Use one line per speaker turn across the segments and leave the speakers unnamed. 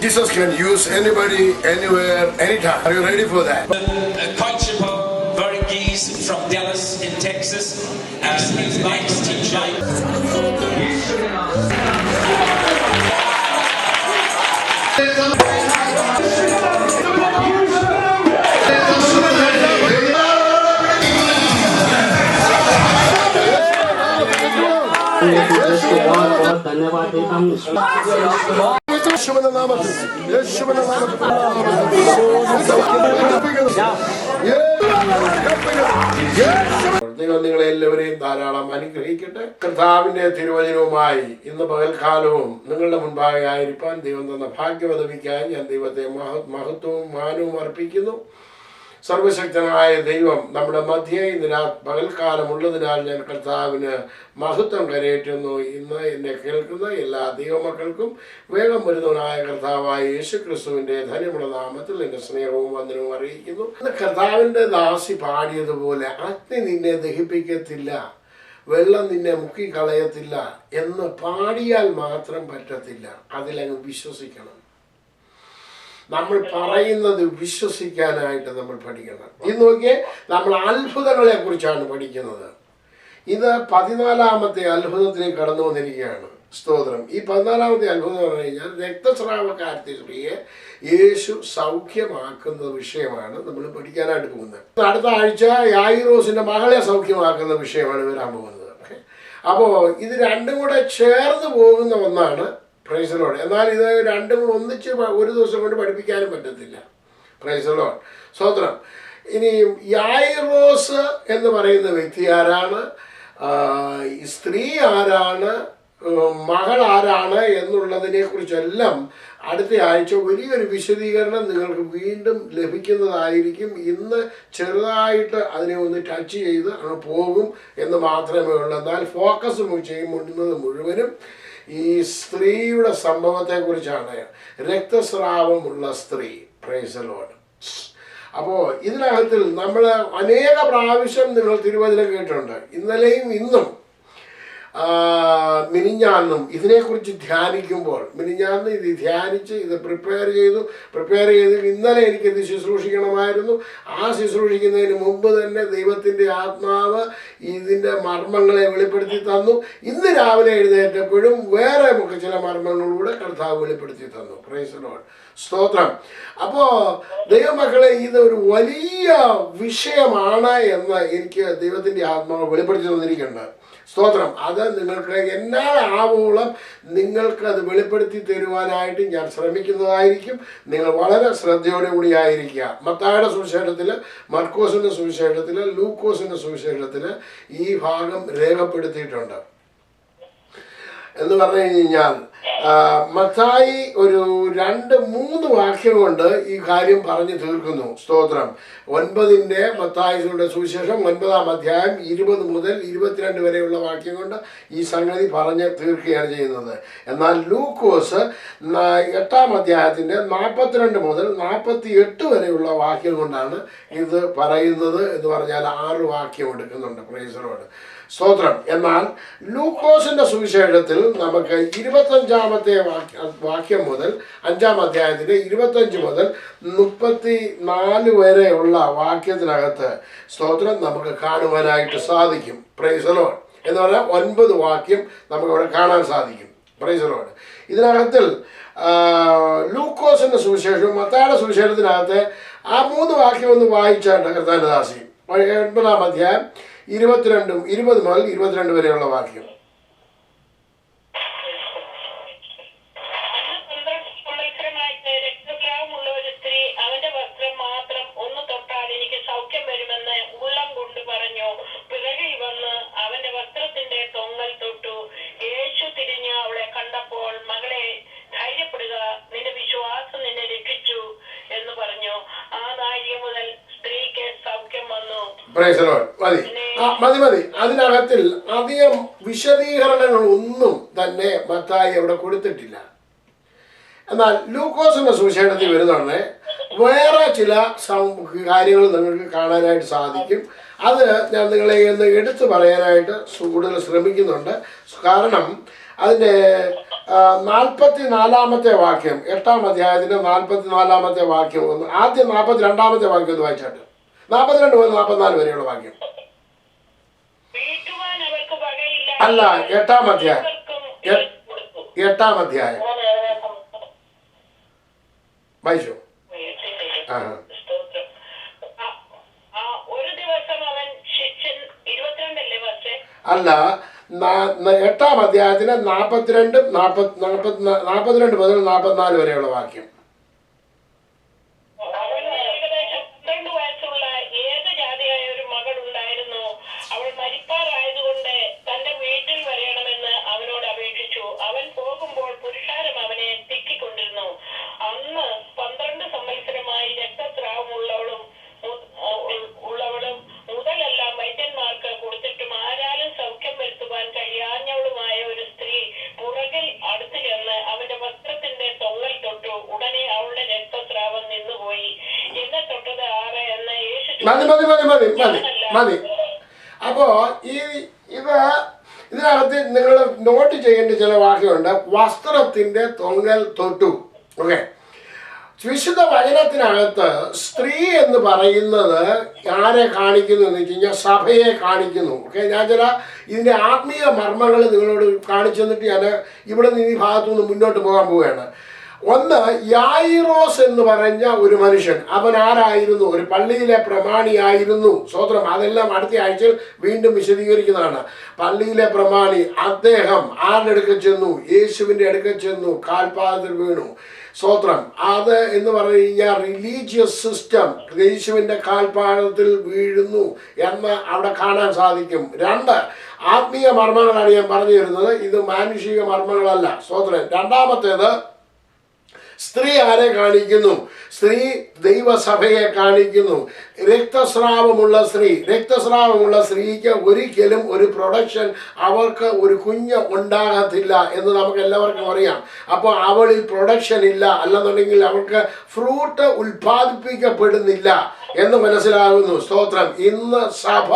Jesus can use anybody, anywhere, anytime. Are you ready for that?
Culture Verghese from Dallas in Texas as his next teacher.
धन्यवाद देता हूँ।
ദൈവം നിങ്ങളെ എല്ലാവരെയും ധാരാളം അനുഗ്രഹിക്കട്ടെ. കർത്താവിന്റെ തിരുവചനവുമായി ഇന്ന് പകൽക്കാലവും നിങ്ങളുടെ മുൻപാകെ ആയിരിക്കാൻ ദൈവം തന്ന ഭാഗ്യവദവിക്കാൻ ഞാൻ ദൈവത്തെ മഹത്വവും മാനവും അർപ്പിക്കുന്നു. സർവശക്തനായ ദൈവം നമ്മുടെ മധ്യേ ഇന്ന് പകൽക്കാലം ഉള്ളതിനാൽ ഞാൻ കർത്താവിന് മഹത്വം കരയേറ്റുന്നു. ഇന്ന് എന്നെ കേൾക്കുന്ന എല്ലാ ദൈവമക്കൾക്കും വേഗം വരുന്നവനായ കർത്താവായ യേശു ക്രിസ്തുവിന്റെ ധന്യമുള്ള നാമത്തിൽ എൻ്റെ സ്നേഹവും വന്ദനവും അറിയിക്കുന്നു. കർത്താവിൻ്റെ ദാസി പാടിയതുപോലെ അഗ്നി നിന്നെ ദഹിപ്പിക്കത്തില്ല, വെള്ളം നിന്നെ മുക്കിക്കളയത്തില്ല എന്ന് പാടിയാൽ മാത്രം പറ്റത്തില്ല. അതിലങ്ങ് വിശ്വസിക്കണം. നമ്മൾ പറയുന്നത് വിശ്വസിക്കാനായിട്ട് നമ്മൾ പഠിക്കണം. ഇത് നോക്കിയേ, നമ്മൾ അത്ഭുതങ്ങളെ കുറിച്ചാണ് പഠിക്കുന്നത്. ഇത് 14ാമത്തെ അത്ഭുതത്തിലേക്ക് കടന്നു വന്നിരിക്കുകയാണ്. സ്തോത്രം. ഈ 14ാമത്തെ അത്ഭുതം എന്ന് പറഞ്ഞു കഴിഞ്ഞാൽ രക്തസ്രാവക്കാരത്തെ സ്ത്രീയെ യേശു സൗഖ്യമാക്കുന്ന വിഷയമാണ് നമ്മൾ പഠിക്കാനായിട്ട് പോകുന്നത്. അടുത്ത ആഴ്ച യായിറോസിന്റെ മകളെ സൗഖ്യമാക്കുന്ന വിഷയമാണ് വരാൻ പോകുന്നത്. അപ്പോൾ ഇത് രണ്ടും കൂടെ ചേർന്ന് പോകുന്ന ഒന്നാണ്. Price the Lord. എന്നാൽ ഇത് രണ്ടും ഒന്നിച്ച് ഒരു ദിവസം കൊണ്ട് പഠിപ്പിക്കാനും പറ്റത്തില്ല. Price the lord. സ്തോത്രം. ഇനി യായിറോസ് എന്ന് പറയുന്ന വ്യക്തി ആരാണ്, സ്ത്രീ ആരാണ്, മകൾ ആരാണ് എന്നുള്ളതിനെ കുറിച്ചെല്ലാം അടുത്ത ആഴ്ച വലിയൊരു വിശദീകരണം നിങ്ങൾക്ക് വീണ്ടും ലഭിക്കുന്നതായിരിക്കും. ഇന്ന് ചെറുതായിട്ട് അതിനെ ഒന്ന് ടച്ച് ചെയ്ത് അങ്ങ് പോകും എന്ന് മാത്രമേ ഉള്ളൂ. എന്നാൽ ഫോക്കസ് ചെയ്യുന്നത് മുഴുവനും ഈ സ്ത്രീയുടെ സംഭവത്തെ കുറിച്ചാണ്. രക്തസ്രാവമുള്ള സ്ത്രീ. Price the Lord. അപ്പോൾ ഇതിനകത്തിൽ നമ്മൾ അനേക പ്രാവശ്യം നിങ്ങൾ തിരുവചനം കേട്ടിട്ടുണ്ട്. ഇന്നലെയും ഇന്നും മിനിഞ്ഞാന്നും ഇതിനെക്കുറിച്ച് ധ്യാനിക്കുമ്പോൾ, മിനിഞ്ഞാന്ന് ഇത് ധ്യാനിച്ച് ഇത് പ്രിപ്പയർ ചെയ്ത് ഇന്നലെ എനിക്കിത് ശുശ്രൂഷിക്കണമായിരുന്നു. ആ ശുശ്രൂഷിക്കുന്നതിന് മുമ്പ് തന്നെ ദൈവത്തിൻ്റെ ആത്മാവ് ഇതിൻ്റെ മർമ്മങ്ങളെ വെളിപ്പെടുത്തി തന്നു. ഇന്ന് രാവിലെ എഴുന്നേറ്റപ്പോഴും വേറെ ചില മർമ്മങ്ങളിലൂടെ കർത്താവ് വെളിപ്പെടുത്തി തന്നു. Price the lord. സ്തോത്രം. അപ്പോൾ ദൈവമക്കളെ, ഇതൊരു വലിയ വിഷയമാണ് എന്ന് എനിക്ക് ദൈവത്തിൻ്റെ ആത്മാവ് വെളിപ്പെടുത്തി തന്നിരിക്കുന്നുണ്ട്. സ്തോത്രം. അത് നിങ്ങൾക്ക് എന്നാൽ ആവോളം നിങ്ങൾക്ക് അത് വെളിപ്പെടുത്തി തരുവാനായിട്ട് ഞാൻ ശ്രമിക്കുന്നതായിരിക്കും. നിങ്ങൾ വളരെ ശ്രദ്ധയോടെ കൂടി ആയിരിക്കുക. മത്തായിയുടെ സുവിശേഷത്തിൽ, മർക്കോസിൻ്റെ സുവിശേഷത്തിൽ, ലൂക്കോസിൻ്റെ സുവിശേഷത്തിൽ ഈ ഭാഗം രേഖപ്പെടുത്തിയിട്ടുണ്ട്. എന്ന് പറഞ്ഞു കഴിഞ്ഞാൽ മത്തായി ഒരു 2-3 വാക്യം കൊണ്ട് ഈ കാര്യം പറഞ്ഞു തീർക്കുന്നു. സ്തോത്രം. 9 മത്തായിയുടെ സുവിശേഷം 9-ാം അധ്യായം 20 മുതൽ 22 വരെയുള്ള വാക്യം കൊണ്ട് ഈ സംഗതി പറഞ്ഞ് തീർക്കുകയാണ് ചെയ്യുന്നത്. എന്നാൽ ലൂക്കോസ് 8-ാം അധ്യായത്തിൻ്റെ 42 മുതൽ 48 വരെയുള്ള വാക്യം കൊണ്ടാണ് ഇത് പറയുന്നത്. എന്ന് പറഞ്ഞാൽ 6 വാക്യം എടുക്കുന്നുണ്ട്. Price the lord. സ്തോത്രം. എന്നാൽ ലൂക്കോസിന്റെ സുവിശേഷത്തിൽ നമുക്ക് 25-ാമത്തെ വാക്യം മുതൽ 5-ാം അധ്യായത്തിന്റെ 25 മുതൽ 34 വരെയുള്ള വാക്യത്തിനകത്ത് സ്തോത്രം നമുക്ക് കാണുവാനായിട്ട് സാധിക്കും. Price the Lord. എന്ന് പറഞ്ഞാൽ 9 വാക്യം നമുക്കവിടെ കാണാൻ സാധിക്കും. Price the Lord. ഇതിനകത്തിൽ ലൂക്കോസിന്റെ സുവിശേഷവും മത്തായിയുടെ സുവിശേഷത്തിനകത്ത് ആ 3 വാക്യം ഒന്ന് വായിച്ചാണ്ട് കർത്താവിന്റെ ദാസി 9-ാം അധ്യായം 20 മുതൽ 22 വരെയുള്ള വാക്യം. മതി. അതിനകത്തിൽ അധികം വിശദീകരണങ്ങളൊന്നും തന്നെ മത്തായി അവിടെ കൊടുത്തിട്ടില്ല. എന്നാൽ ലൂക്കോസിന്റെ സുവിശേഷത്തിൽ വരുന്നുടനെ വേറെ ചില കാര്യങ്ങൾ നിങ്ങൾക്ക് കാണാനായിട്ട് സാധിക്കും. അത് ഞാൻ നിങ്ങളെ ഒന്ന് എടുത്തു പറയാനായിട്ട് കൂടുതൽ ശ്രമിക്കുന്നുണ്ട്. കാരണം അതിൻ്റെ 44-ാമത്തെ വാക്യം, 8-ാം അധ്യായത്തിൻ്റെ 44-ാമത്തെ വാക്യം ഒന്ന്, ആദ്യം 42-ാമത്തെ വാക്യം ഒന്ന് വായിച്ചാട്ട്. 42 മുതൽ 44 വരെയുള്ള വാക്യം. അല്ല, 8-ാം അധ്യായം, 8-ാം അധ്യായം വായിച്ചു. അല്ല, 8-ാം അധ്യായത്തിന് 42 മുതൽ 44 വരെയുള്ള വാക്യം. മതി. അപ്പോ ഇതിനകത്ത് നിങ്ങൾ നോട്ട് ചെയ്യേണ്ട ചില വാക്യമുണ്ട്. വസ്ത്രത്തിന്റെ തൊങ്ങൽ തൊട്ടു. ഓക്കെ, വിശുദ്ധ വചനത്തിനകത്ത് സ്ത്രീ എന്ന് പറയുന്നത് ആരെ കാണിക്കുന്നു എന്ന് വെച്ച് കഴിഞ്ഞാൽ സഭയെ കാണിക്കുന്നു. ഓക്കെ, ഞാൻ ചില ഇതിൻ്റെ ആത്മീയ മർമ്മങ്ങൾ നിങ്ങളോട് കാണിച്ചു തന്നിട്ട് ഞാൻ ഇവിടെ നിന്ന് ഈ ഭാഗത്തുനിന്ന് മുന്നോട്ട് പോകാൻ പോവുകയാണ്. ഒന്ന്, യായിറോസ് എന്ന് പറഞ്ഞ ഒരു മനുഷ്യൻ. അവൻ ആരായിരുന്നു? ഒരു പള്ളിയിലെ പ്രമാണിയായിരുന്നു. സ്തോത്രം. അതെല്ലാം അടുത്ത ആഴ്ചയിൽ വീണ്ടും വിശദീകരിക്കുന്നതാണ്. പള്ളിയിലെ പ്രമാണി. അദ്ദേഹം ആരുടെ അടുക്കൽ ചെന്നു? യേശുവിൻ്റെ അടുക്കൽ ചെന്നു, കാൽപാദത്തിൽ വീണു. സ്തോത്രം. അത് എന്ന് പറഞ്ഞു കഴിഞ്ഞാൽ റിലീജിയസ് സിസ്റ്റം യേശുവിൻ്റെ കാൽപാദത്തിൽ വീഴുന്നു എന്ന് അവിടെ കാണാൻ സാധിക്കും. 2, ആത്മീയ മർമ്മങ്ങളാണ് ഞാൻ പറഞ്ഞു തരുന്നത്. ഇത് മാനുഷിക മർമ്മങ്ങളല്ല. സ്തോത്രം. രണ്ടാമത്തേത്, സ്ത്രീ ആരെ കാണിക്കുന്നു? സ്ത്രീ ദൈവസഭയെ കാണിക്കുന്നു. രക്തസ്രാവമുള്ള സ്ത്രീക്ക് ഒരിക്കലും ഒരു പ്രൊഡക്ഷൻ, അവർക്ക് ഒരു കുഞ്ഞ് ഉണ്ടാകത്തില്ല എന്ന് നമുക്ക് എല്ലാവർക്കും അറിയാം. അപ്പോൾ അവളിൽ പ്രൊഡക്ഷൻ ഇല്ല, അല്ലെന്നുണ്ടെങ്കിൽ അവൾക്ക് ഫ്രൂട്ട് ഉൽപ്പാദിപ്പിക്കപ്പെടുന്നില്ല എന്ന് മനസ്സിലാകുന്നു. സ്തോത്രം. ഇന്ന് സഭ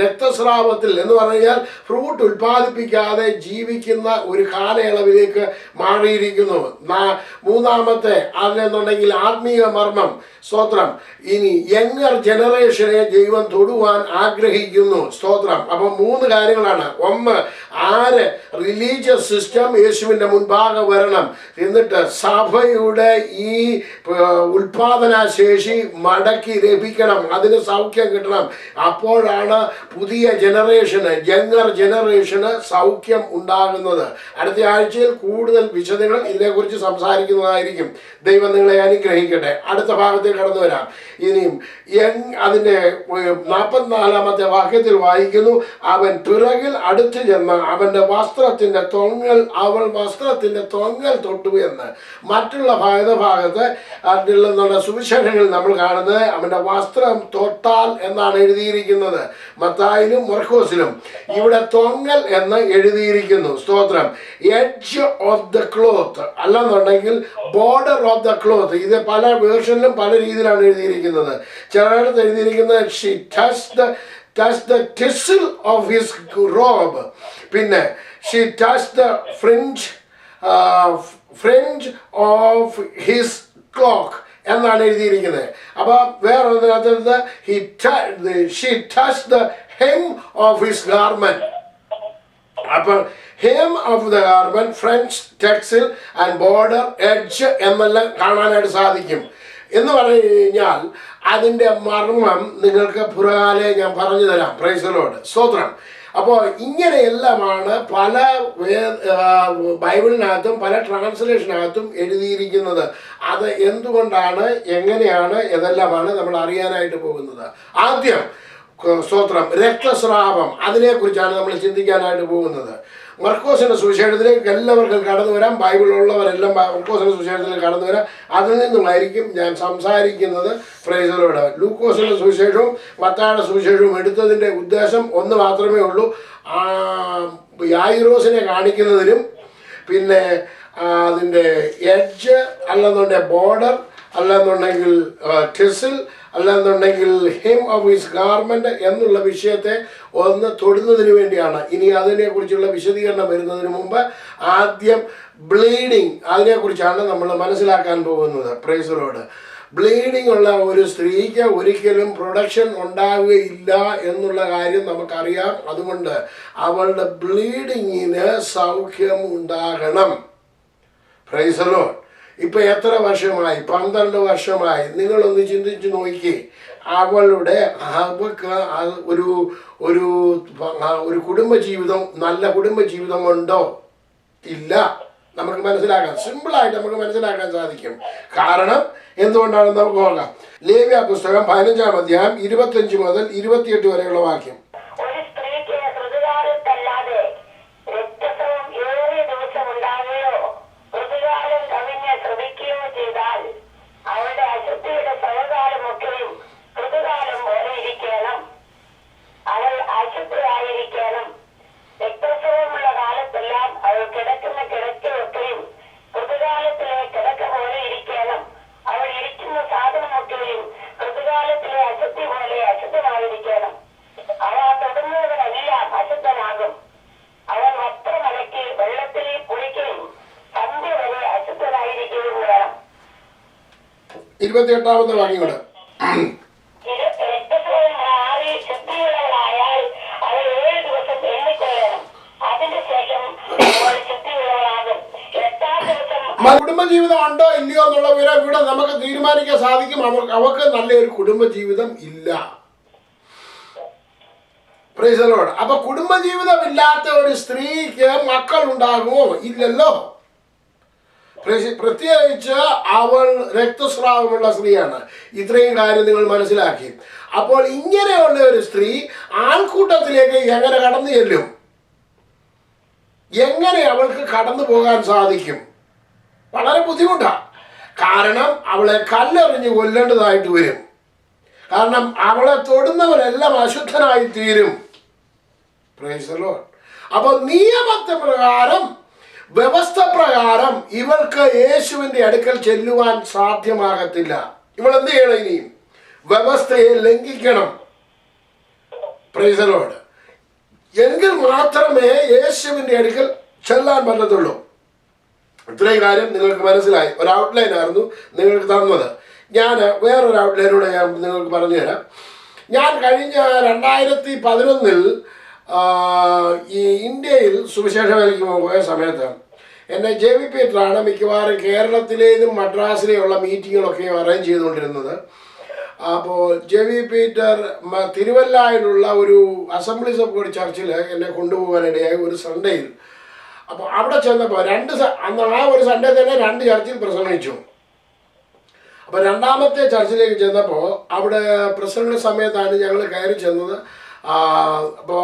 രക്തസ്രാവത്തിൽ എന്ന് പറഞ്ഞാൽ ഫ്രൂട്ട് ഉൽപ്പാദിപ്പിക്കാതെ ജീവിക്കുന്ന ഒരു കാലയളവിലേക്ക് മാറിയിരിക്കുന്നു. മൂന്നാമത്തെ അതെന്നുണ്ടെങ്കിൽ ആത്മീയ മർമ്മം. സ്തോത്രം. ഇനി യങ്ങർ ജനറേഷനെ ദൈവം തൊടുവാൻ ആഗ്രഹിക്കുന്നു. സ്തോത്രം. അപ്പം 3 കാര്യങ്ങളാണ്. ഒന്ന്, ആര് റിലീജിയസ് സിസ്റ്റം യേശുവിൻ്റെ മുൻപാകെ വരണം. എന്നിട്ട് സഭയുടെ ഈ ഉൽപാദന ശേഷി മടക്കി ലഭിക്കണം, അതിന് സൗഖ്യം കിട്ടണം. അപ്പോഴാണ് പുതിയ ജനറേഷന്, യങ്ങർ ജനറേഷന് സൗഖ്യം ഉണ്ടാകുന്നത്. അടുത്ത ആഴ്ചയിൽ കൂടുതൽ വിശദങ്ങൾ ഇതിനെക്കുറിച്ച് സംസാരിക്കുന്നതായിരിക്കും. ദൈവം നിങ്ങളെ അനുഗ്രഹിക്കട്ടെ. അടുത്ത ഭാഗത്തേക്ക് കടന്നു വരാം. ഇനിയും അതിൻ്റെ 44-ാമത്തെ വാക്യത്തിൽ വായിക്കുന്നു, അവൻ പിറകിൽ അടുത്ത് ചെന്ന് അവൻ്റെ വസ്ത്രത്തിൻ്റെ തൊങ്ങൽ തൊട്ടു എന്ന്. മറ്റുള്ള ഭാഗത്ത് അതിലുള്ള സുവിശേഷങ്ങളിൽ നമ്മൾ കാണുന്നത് അവൻ്റെ വസ്ത്രം തൊട്ടാൽ എന്നാണ് എഴുതിയിരിക്കുന്നത്. മത്തായിലും മർക്കോസിലും ഇവിടെ തൊങ്ങൽ എന്ന് എഴുതിയിരിക്കുന്നു. സ്തോത്രം. എഡ്ജ് ഓഫ് ദ ക്ലോത്ത് അല്ലെന്നുണ്ടെങ്കിൽ ബോർഡർ ഓഫ് ദ ക്ലോത്ത്. ഇത് പല വേർഷനിലും പല രീതിയിലാണ് എഴുതിയിരിക്കുന്നത്. ചിലയിടത്ത് എഴുതിയിരിക്കുന്നത് she touched the tassel of his robe. പിന്നെ she touched the fringe of his cloak എന്നാണ് എഴുതിയിരിക്കുന്നത്. അപ്പോൾ വേറെ ഒന്നിനകത്ത് she touched the hem of his garment. അപ്പോൾ hem of the garment, French tassel and border, edge എന്നെല്ലാം കാണാനായിട്ട് സാധിക്കും. എന്ന് പറഞ്ഞു കഴിഞ്ഞാൽ അതിൻ്റെ മർമ്മം നിങ്ങൾക്ക് പുറകാലെ ഞാൻ പറഞ്ഞു തരാം. Price the lord. സ്തോത്രം. അപ്പോൾ ഇങ്ങനെയെല്ലാമാണ് പല ബൈബിളിനകത്തും പല ട്രാൻസ്ലേഷനകത്തും എഴുതിയിരിക്കുന്നത്. അത് എന്തുകൊണ്ടാണ്, എങ്ങനെയാണ്, ഇതെല്ലാമാണ് നമ്മൾ അറിയാനായിട്ട് പോകുന്നത്. ആദ്യം സ്തോത്രം, രക്തസ്രാവം, അതിനെക്കുറിച്ചാണ് നമ്മൾ ചിന്തിക്കാനായിട്ട് പോകുന്നത്. മർക്കോസിന്റെ സുവിശേഷത്തിലേക്ക് എല്ലാവർക്കും കടന്നു വരാം. ബൈബിളുള്ളവരെല്ലാം മർക്കോസിന്റെ സുവിശേഷത്തിലേക്ക് കടന്നു വരാം. അതിൽ നിന്നുമായിരിക്കും ഞാൻ സംസാരിക്കുന്നത്. Price the Lord. ലൂക്കോസിന്റെ സുവിശേഷവും മത്തായിയുടെ സുവിശേഷവും എടുത്തതിൻ്റെ ഉദ്ദേശം ഒന്ന് മാത്രമേ ഉള്ളൂ. യായിറോസിനെ കാണിക്കുന്നതിനും പിന്നെ അതിൻ്റെ എഡ്ജ് അല്ലെന്നുണ്ടെങ്കിൽ ബോർഡർ അല്ലെന്നുണ്ടെങ്കിൽ ടെസിൽ, അല്ലെന്നുണ്ടെങ്കിൽ ഹെം ഓഫ് ഹിസ് ഗാർമെന്റ് എന്നുള്ള വിഷയത്തെ ഒന്ന് തൊടുന്നതിന് വേണ്ടിയാണ്. ഇനി അതിനെക്കുറിച്ചുള്ള വിശദീകരണം വരുന്നതിന് മുമ്പ് ആദ്യം ബ്ലീഡിങ് അതിനെക്കുറിച്ചാണ് നമ്മൾ മനസ്സിലാക്കാൻ പോകുന്നത്. Price the Lord. ബ്ലീഡിംഗ് ഉള്ള ഒരു സ്ത്രീക്ക് ഒരിക്കലും പ്രൊഡക്ഷൻ ഉണ്ടാവുകയില്ല എന്നുള്ള കാര്യം നമുക്കറിയാം. അതുകൊണ്ട് അവളുടെ ബ്ലീഡിങ്ങിന് സൗഖ്യം ഉണ്ടാകണം. Price the Lord. ഇപ്പൊ എത്ര വർഷമായി? 12 വർഷമായി. നിങ്ങളൊന്ന് ചിന്തിച്ചു നോക്കി. അവൾക്ക് ഒരു ഒരു ഒരു കുടുംബജീവിതം, നല്ല കുടുംബജീവിതം ഉണ്ടോ? ഇല്ല. നമുക്ക് മനസ്സിലാക്കാം, സിമ്പിളായിട്ട് നമുക്ക് മനസ്സിലാക്കാൻ സാധിക്കും. കാരണം എന്തുകൊണ്ടാണെന്ന് നമുക്ക് നോക്കാം. ലേവ്യ പുസ്തകം 15-ാം അധ്യായം 25 മുതൽ 28 വരെയുള്ള വാക്യം.
ഒരു സ്ത്രീക്ക് ഋതുകാലത്തല്ലാതെ രക്തസ്രവം ഏറിയ ദിവസം ഉണ്ടാകുകയോ ഋതുകാലം കവിഞ്ഞ് ശ്രമിക്കുകയോ ചെയ്താൽ അവളുടെ അശുദ്ധിയുടെ സർവകാലമൊക്കെയും ഋതുകാലം പോലെ ഇരിക്കണം. അവൾ അശുദ്ധയായിരിക്കണം. രക്തസ്രവമുള്ള കാലത്തെല്ലാം അവൾ കിടക്കുന്ന കിടക്കയൊക്കെയും ഋതുകാലത്തിലെ കിടക്ക പോലെ ഇരിക്കണം. അവൾ ഇരിക്കുന്ന സാധനമൊക്കെയും ഋതുകാലത്തിലെ അശുദ്ധി പോലെ അശുദ്ധമായിരിക്കണം. അവ തൊടുന്നവരെല്ലാം അശുദ്ധനാകും. അവൻ വസ്ത്രമലക്കി വെള്ളത്തിൽ കുളിക്കുകയും സന്ധ്യ വരെ അശുദ്ധനായിരിക്കുകയും വേണം.
28-ാമത്തെ വാക്യം കൂടെ.
രക്തസ്രവം മാറി ശുദ്ധിയുള്ളവളായാൽ അവൾ 7 ദിവസം എണ്ണിക്കൊള്ളണം. അതിനുശേഷം അവൾ ശുദ്ധിയുള്ളവളാകും. 8-ാം ദിവസം
കുടുംബജീവിതം ഉണ്ടോ ഇല്ലയോ എന്നുള്ള വിവരം ഇവിടെ നമുക്ക് തീരുമാനിക്കാൻ സാധിക്കും. അവർക്ക് നല്ലൊരു കുടുംബജീവിതം ഇല്ല. Price the Lord. അപ്പൊ കുടുംബജീവിതം ഇല്ലാത്ത ഒരു സ്ത്രീക്ക് മക്കൾ ഉണ്ടാകുമോ? ഇല്ലല്ലോ. പ്രത്യേകിച്ച് അവൾ രക്തസ്രാവമുള്ള സ്ത്രീയാണ്. ഇത്രയും കാര്യം നിങ്ങൾ മനസ്സിലാക്കി. അപ്പോൾ ഇങ്ങനെയുള്ള ഒരു സ്ത്രീ ആൾക്കൂട്ടത്തിലേക്ക് എങ്ങനെ കടന്നു ചെല്ലും? എങ്ങനെ അവൾക്ക് കടന്നു പോകാൻ സാധിക്കും? വളരെ ബുദ്ധിമുട്ടാണ്. കാരണം അവളെ കല്ലെറിഞ്ഞ് കൊല്ലേണ്ടതായിട്ട് വരും. കാരണം അവളെ തൊടുന്നവരെല്ലാം അശുദ്ധനായി തീരും. Price the Lord. അപ്പോൾ നിയമത്തെ പ്രകാരം, വ്യവസ്ഥ പ്രകാരം ഇവൾക്ക് യേശുവിന്റെ അടുക്കൽ ചെല്ലുവാൻ സാധ്യമാകത്തില്ല. ഇവൾ എന്ത് ചെയ്യണം? ഇനിയും വ്യവസ്ഥയെ ലംഘിക്കണം. Price the Lord. എങ്കിൽ മാത്രമേ യേശുവിന്റെ അടുക്കൽ ചെല്ലാൻ പറ്റത്തുള്ളൂ. ഇത്രയും കാര്യം നിങ്ങൾക്ക് മനസ്സിലായി. ഒരു ഔട്ട്ലൈൻ ആയിരുന്നു നിങ്ങൾക്ക് തന്നത്. ഞാൻ വേറൊരു ഔട്ട്ലൈനൂടെ ഞാൻ നിങ്ങൾക്ക് പറഞ്ഞു തരാം. ഞാൻ കഴിഞ്ഞ 2011 ഈ ഇന്ത്യയിൽ സുവിശേഷ വേലയ്ക്ക് പോയ സമയത്ത് എന്നെ JV പീറ്ററാണ് മിക്കവാറും കേരളത്തിലേതും മദ്രാസിലെയുള്ള മീറ്റിങ്ങുകളൊക്കെയും അറേഞ്ച് ചെയ്തുകൊണ്ടിരുന്നത്. അപ്പോൾ JV പീറ്റർ തിരുവല്ലയിലുള്ള ഒരു അസംബ്ലീസ് ഓഫ് ഗോഡ് ചർച്ചിൽ എന്നെ കൊണ്ടുപോകാനിടയായി ഒരു സൺഡേയിൽ. അപ്പോൾ അവിടെ ചെന്നപ്പോൾ അന്ന് ആ ഒരു സൺഡേ തന്നെ 2 ചർച്ചിൽ പ്രസംഗിച്ചു. അപ്പോൾ 2ാമത്തെ ചർച്ചിലേക്ക് ചെന്നപ്പോൾ അവിടെ പ്രസംഗ സമയത്താണ് ഞങ്ങൾ കയറി ചെന്നത്. അപ്പോൾ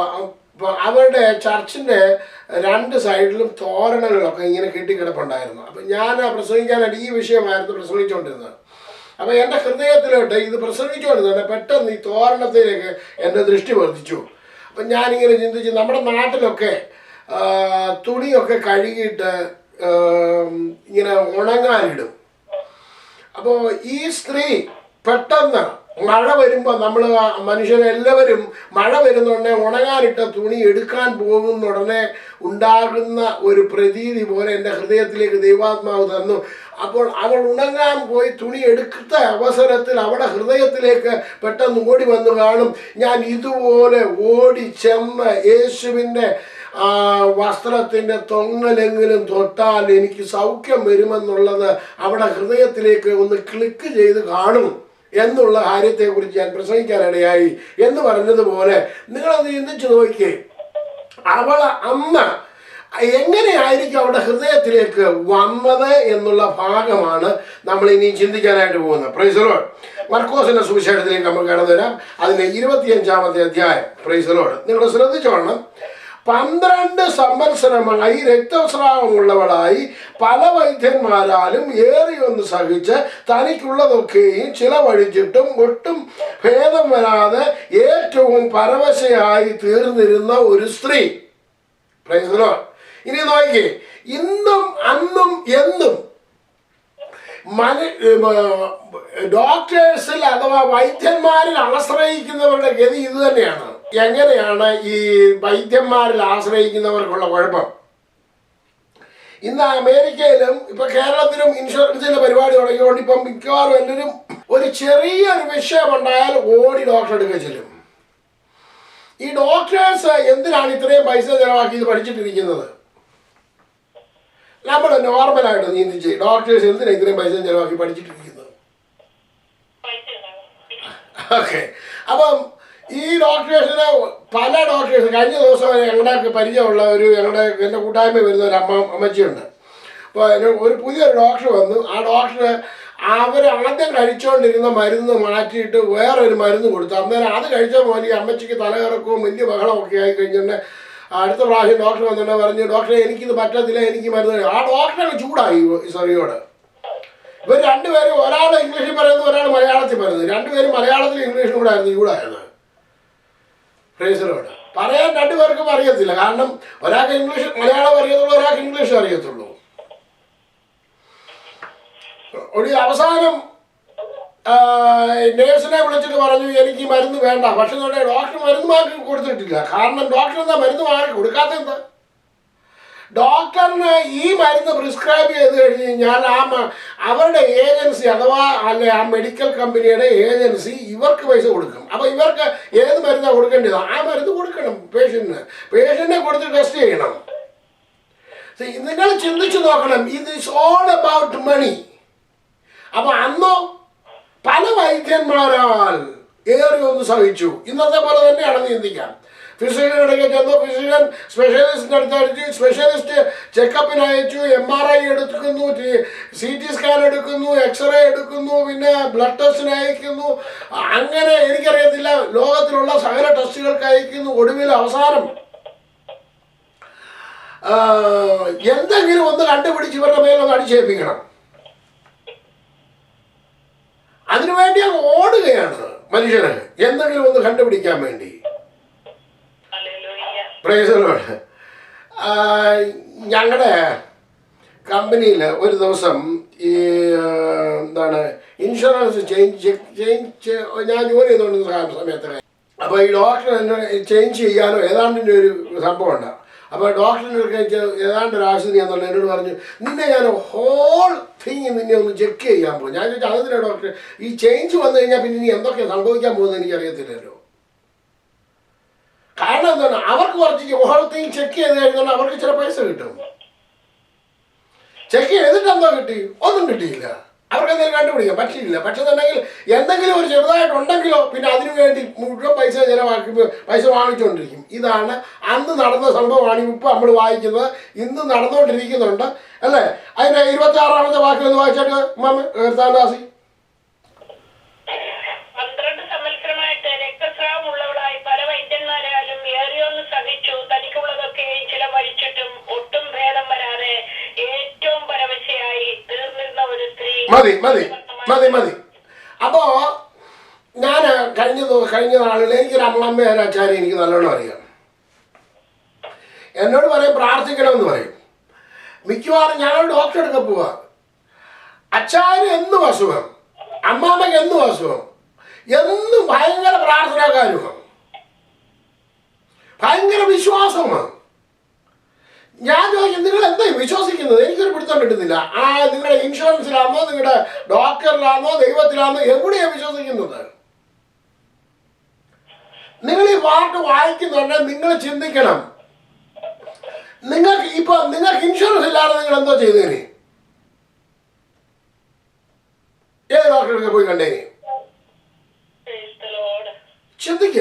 അവരുടെ ചർച്ചിൻ്റെ 2 സൈഡിലും തോരണങ്ങളൊക്കെ ഇങ്ങനെ കെട്ടിക്കിടപ്പുണ്ടായിരുന്നു. അപ്പം ഞാൻ പ്രസംഗിക്കാനായിട്ട് ഈ വിഷയമായിരുന്നു പ്രസംഗിച്ചുകൊണ്ടിരുന്നത്. അപ്പോൾ എൻ്റെ ഹൃദയത്തിലോട്ട് ഇത് പ്രസംഗിച്ചുകൊണ്ടിരുന്നത് പെട്ടെന്ന് ഈ തോരണത്തിലേക്ക് എൻ്റെ ദൃഷ്ടി വർദ്ധിച്ചു. അപ്പം ഞാനിങ്ങനെ ചിന്തിച്ചു, നമ്മുടെ നാട്ടിലൊക്കെ തുണിയൊക്കെ കഴുകിയിട്ട് ഇങ്ങനെ ഉണങ്ങാനിടും. അപ്പോൾ ഈ സ്ത്രീ പെട്ടെന്ന് മഴ വരുമ്പോൾ നമ്മൾ മനുഷ്യരെല്ലാവരും മഴ വരുന്നുടനെ ഉണങ്ങാനിട്ട തുണി എടുക്കാൻ പോകുന്ന ഉടനെ ഉണ്ടാകുന്ന ഒരു പ്രതീതി പോലെ എൻ്റെ ഹൃദയത്തിലേക്ക് ദൈവാത്മാവ് തന്നു. അപ്പോൾ അവൾ ഉണങ്ങാൻ പോയി തുണി എടുത്ത അവസരത്തിൽ അവിടെ ഹൃദയത്തിലേക്ക് പെട്ടെന്ന് ഓടി വന്നു കാണും, ഞാൻ ഇതുപോലെ ഓടി ചെന്ന് യേശുവിൻ്റെ വസ്ത്രത്തിൻ്റെ തൊങ്ങലെങ്കിലും തൊട്ടാൽ എനിക്ക് സൗഖ്യം വരുമെന്നുള്ളത് അവിടെ ഹൃദയത്തിലേക്ക് ഒന്ന് ക്ലിക്ക് ചെയ്ത് കാണും എന്നുള്ള കാര്യത്തെക്കുറിച്ച് ഞാൻ പ്രസംഗിക്കാനിടയായി. എന്ന് പറഞ്ഞതുപോലെ നിങ്ങളത് ചിന്തിച്ചു നോക്കിയേ, അവളെ അമ്മ എങ്ങനെയായിരിക്കും അവിടെ ഹൃദയത്തിലേക്ക് വന്നത് എന്നുള്ള ഭാഗമാണ് നമ്മൾ ഇനി ചിന്തിക്കാനായിട്ട് പോകുന്നത്. Price the Lord. മർക്കോസിന്റെ സുവിശേഷത്തിലേക്ക് നമ്മൾ കടന്നു വരാം. അതിന്റെ 25-ാമത്തെ അധ്യായം. Price the Lord. നിങ്ങൾ ശ്രദ്ധിച്ചോളണം. 12 സംവത്സരമായി രക്തസ്രാവമുള്ളവളായി പല വൈദ്യന്മാരാലും ഏറിയൊന്ന് സഹിച്ച് തനിക്കുള്ളതൊക്കെയും ചിലവഴിച്ചിട്ടും ഒട്ടും ഭേദം വരാതെ ഏറ്റവും പരവശയായി തീർന്നിരുന്ന ഒരു സ്ത്രീ. Price the Lord. ഇനി നോക്കിക്കേ, ഇന്നും അന്നും എന്നും ഡോക്ടേഴ്സിൽ അഥവാ വൈദ്യന്മാരിൽ ആശ്രയിക്കുന്നവരുടെ ഗതി ഇത് തന്നെയാണ്. എങ്ങനെയാണ് ഈ വൈദ്യന്മാരിൽ ആശ്രയിക്കുന്നവർക്കുള്ള കുഴപ്പം? ഇന്ന് അമേരിക്കയിലും ഇപ്പൊ കേരളത്തിലും ഇൻഷുറൻസിന്റെ പരിപാടി തുടങ്ങിയോണ്ട് ഇപ്പം മിക്കവാറും എല്ലാവരും ഒരു ചെറിയൊരു വിഷയം ഉണ്ടായാൽ ഓടി ഡോക്ടർ എടുക്കുക ചെല്ലും. ഈ ഡോക്ടേഴ്സ് എന്തിനാണ് ഇത്രയും പൈസ ചെലവാക്കി ഇത് പഠിച്ചിട്ടിരിക്കുന്നത്? നമ്മൾ നോർമലായിട്ട് നീന്തിച്ച് ഡോക്ടേഴ്സ് എന്തിനാണ് ഇത്രയും പൈസ ചെലവാക്കി പഠിച്ചിട്ടിരിക്കുന്നത്? ഓക്കെ, അപ്പം ഈ ഡോക്ടേഴ്സിന് പല ഡോക്ടേഴ്സ് കഴിഞ്ഞ ദിവസം ഞങ്ങളുടെ പരിചയമുള്ള എൻ്റെ കൂട്ടായ്മ വരുന്ന ഒരു അമ്മച്ചിയുണ്ട്. അപ്പോൾ ഒരു പുതിയൊരു ഡോക്ടർ വന്നു. ആ ഡോക്ടർ അവർ ആദ്യം കഴിച്ചുകൊണ്ടിരുന്ന മരുന്ന് മാറ്റിയിട്ട് വേറൊരു മരുന്ന് കൊടുത്തു. അന്നേരം അത് കഴിച്ച പോലെ ഈ അമ്മച്ചിക്ക് തലകറക്കവും വലിയ ബഹളമൊക്കെ ആയി കഴിഞ്ഞിട്ട് അടുത്ത പ്രാവശ്യം ഡോക്ടർ വന്നിട്ട് പറഞ്ഞു, ഡോക്ടറെ എനിക്കിത് പറ്റത്തില്ല, എനിക്ക് മരുന്ന്. ആ ഡോക്ടറെ ചൂടായി സോറിയോട്. ഇവർ രണ്ടുപേരും, ഒരാൾ ഇംഗ്ലീഷിൽ പറയുന്നു, ഒരാൾ മലയാളത്തിൽ പറയുന്നു. രണ്ടുപേരും മലയാളത്തിലും ഇംഗ്ലീഷിലും കൂടെ ആയിരുന്നു ചൂടായത്. ഫ്രേസറോട് പറയാൻ രണ്ടുപേർക്കും അറിയത്തില്ല. കാരണം ഒരാൾക്ക് ഇംഗ്ലീഷ് മലയാളം അറിയത്തുള്ളൂ, ഒരാൾക്ക് ഇംഗ്ലീഷ് അറിയത്തുള്ളൂ. ഒരു അവസാനം നേഴ്സിനെ വിളിച്ചിട്ട് പറഞ്ഞു, എനിക്ക് മരുന്ന് വേണ്ട. പക്ഷെ ഡോക്ടർ മരുന്ന് മാറ്റി കൊടുത്തിട്ടില്ല. കാരണം ഡോക്ടർ എന്താ മരുന്ന് മാറി കൊടുക്കാത്തെന്താ? ഡോക്ടറിന് ഈ മരുന്ന് പ്രിസ്ക്രൈബ് ചെയ്ത് കഴിഞ്ഞ് കഴിഞ്ഞാൽ അവരുടെ ഏജൻസി അഥവാ അല്ലെ ആ മെഡിക്കൽ കമ്പനിയുടെ ഏജൻസി ഇവർക്ക് പൈസ കൊടുക്കും. അപ്പോൾ ഇവർക്ക് ഏത് മരുന്നാണ് കൊടുക്കേണ്ടത്? ആ മരുന്ന് കൊടുക്കണം പേഷ്യന്റിനെ കൊടുത്ത് ടെസ്റ്റ് ചെയ്യണം. നിങ്ങൾ ചിന്തിച്ചു നോക്കണം, ഇത് ഇസ് ഓൾ അബൌട്ട് മണി. അപ്പൊ അന്നോ പല വൈദ്യന്മാരാൽ ഏറി ഒന്ന് സഹിച്ചു. ഇന്നത്തെ പോലെ തന്നെയാണെന്ന് ചിന്തിക്കാം. ഫിസിഷ്യൻ ഇടയ്ക്ക് ചെന്നു, ഫിസിഷ്യൻ സ്പെഷ്യലിസ്റ്റിൻ്റെ അടുത്ത് അയച്ചു, സ്പെഷ്യലിസ്റ്റ് ചെക്കപ്പിന് അയച്ചു, MRI എടുക്കുന്നു, CT സ്കാൻ എടുക്കുന്നു, എക്സ്റേ എടുക്കുന്നു, പിന്നെ ബ്ലഡ് ടെസ്റ്റിന് അയക്കുന്നു. അങ്ങനെ എനിക്കറിയത്തില്ല, ലോകത്തിലുള്ള സകല ടെസ്റ്റുകൾക്ക് അയക്കുന്നു. ഒടുവിൽ അവസാനം എന്തെങ്കിലും ഒന്ന് കണ്ടുപിടിച്ച് ഇവരുടെ മേലൊന്ന് അടിച്ചേൽപ്പിക്കണം. അതിനുവേണ്ടി അങ്ങ് ഓടുകയാണ് മനുഷ്യന്, എന്തെങ്കിലും ഒന്ന് കണ്ടുപിടിക്കാൻ വേണ്ടി. ഞങ്ങളുടെ കമ്പനിയിൽ ഒരു ദിവസം ഈ എന്താണ് ഇൻഷുറൻസ് ചേഞ്ച് ഞാൻ ജോലി ചെയ്തുകൊണ്ടിരുന്ന സമയത്ത്, അപ്പോൾ ഈ ഡോക്ടർ എന്നെ ചേഞ്ച് ചെയ്യാനോ ഏതാണ്ടിൻ്റെ ഒരു സംഭവം ഉണ്ട്. അപ്പോൾ ഡോക്ടറിനൊക്കെ ഏതാണ്ട് ഒരു ആവശ്യം എന്നുള്ള എന്നോട് പറഞ്ഞു, നിന്നെ ഞാൻ ഹോൾ തിങ് നിന്നെ ഒന്ന് ചെക്ക് ചെയ്യാൻ പോകും. ഞാൻ ചോദിച്ചാൽ അതെന്തിനാ ഡോക്ടർ? ഈ ചേഞ്ച് വന്നു കഴിഞ്ഞാൽ പിന്നെ ഇനി എന്തൊക്കെയാണ് സംഭവിക്കാൻ പോകുന്നത് എനിക്കറിയത്തില്ലല്ലോ. കാരണം എന്താണ്, അവർക്ക് കുറച്ച് ഹോൾ തിങ് ചെക്ക് ചെയ്ത് കഴിഞ്ഞാൽ അവർക്ക് ചില പൈസ കിട്ടും. ചെക്ക് ചെയ്തിട്ട് എന്തോ കിട്ടി? ഒന്നും കിട്ടിയില്ല. അവർക്ക് എന്തെങ്കിലും കണ്ടുപിടിക്കാം പറ്റിയില്ല. പക്ഷെ എന്നുണ്ടെങ്കിൽ എന്തെങ്കിലും ഒരു ചെറുതായിട്ടുണ്ടെങ്കിലോ പിന്നെ അതിനു വേണ്ടി മുഴുവൻ പൈസ ചിലവാക്കി പൈസ വാങ്ങിച്ചുകൊണ്ടിരിക്കും. ഇതാണ് അന്ന് നടന്ന സംഭവമാണ് ഇപ്പം നമ്മൾ വായിക്കുന്നത്, ഇന്ന് നടന്നുകൊണ്ടിരിക്കുന്നുണ്ട് അല്ലേ? അതിൻ്റെ 26ാമത്തെ വാക്യം ഒന്ന് വായിച്ചിട്ട് കീർത്താനദാസി.
12 സംവത്സരമായിട്ട് രക്തസ്രാവമുള്ളവളായി പല വൈദ്യന്മാരാലും ഏറിയൊന്ന് സഹിച്ചു, തനിക്കുള്ളതൊക്കെയും ചിലവഴിച്ചിട്ടും ഒട്ടും ഭേദം വരാതെ ഏറ്റവും പരവശയായി തീർന്നിരുന്ന ഒരു സ്ത്രീ.
മതി. അപ്പോ ഞാൻ കഴിഞ്ഞ നാളിൽ എനിക്കൊരു അമ്മമ്മ അച്ചാരി എനിക്ക് നല്ലോണം അറിയാം. എന്നോട് പറയും പ്രാർത്ഥിക്കണമെന്ന് പറയും. മിക്കവാറും ഞങ്ങൾ ഡോക്ടറെ അടുക്ക പോവാ. അച്ചാരി എന്നും അസുഖം, അമ്മാമ്മയ്ക്ക് എന്നും അസുഖം, എന്നും ഭയങ്കര പ്രാർത്ഥനാകാരുമാണ്, ഭയങ്കര വിശ്വാസമാണ്. ഞാൻ ചോദിക്കും, നിങ്ങൾ എന്താ വിശ്വസിക്കുന്നത്? എനിക്കൊരു പിടുത്തം കിട്ടുന്നില്ല. നിങ്ങളുടെ ഇൻഷുറൻസിലാണോ, നിങ്ങളുടെ ഡോക്ടറിലാണോ, ദൈവത്തിലാണോ, എവിടെയാണ് വിശ്വസിക്കുന്നത്? നിങ്ങൾ ഈ പാട്ട് വായിക്കുന്നുണ്ടെങ്കിൽ നിങ്ങൾ ചിന്തിക്കണം, നിങ്ങൾക്ക് ഇൻഷുറൻസ് ഇല്ലാതെ നിങ്ങൾ എന്തോ ചെയ്തേനെ? ഏത് ഡോക്ടർക്ക് പോയി കണ്ടേനെ? ചിന്തിക്ക.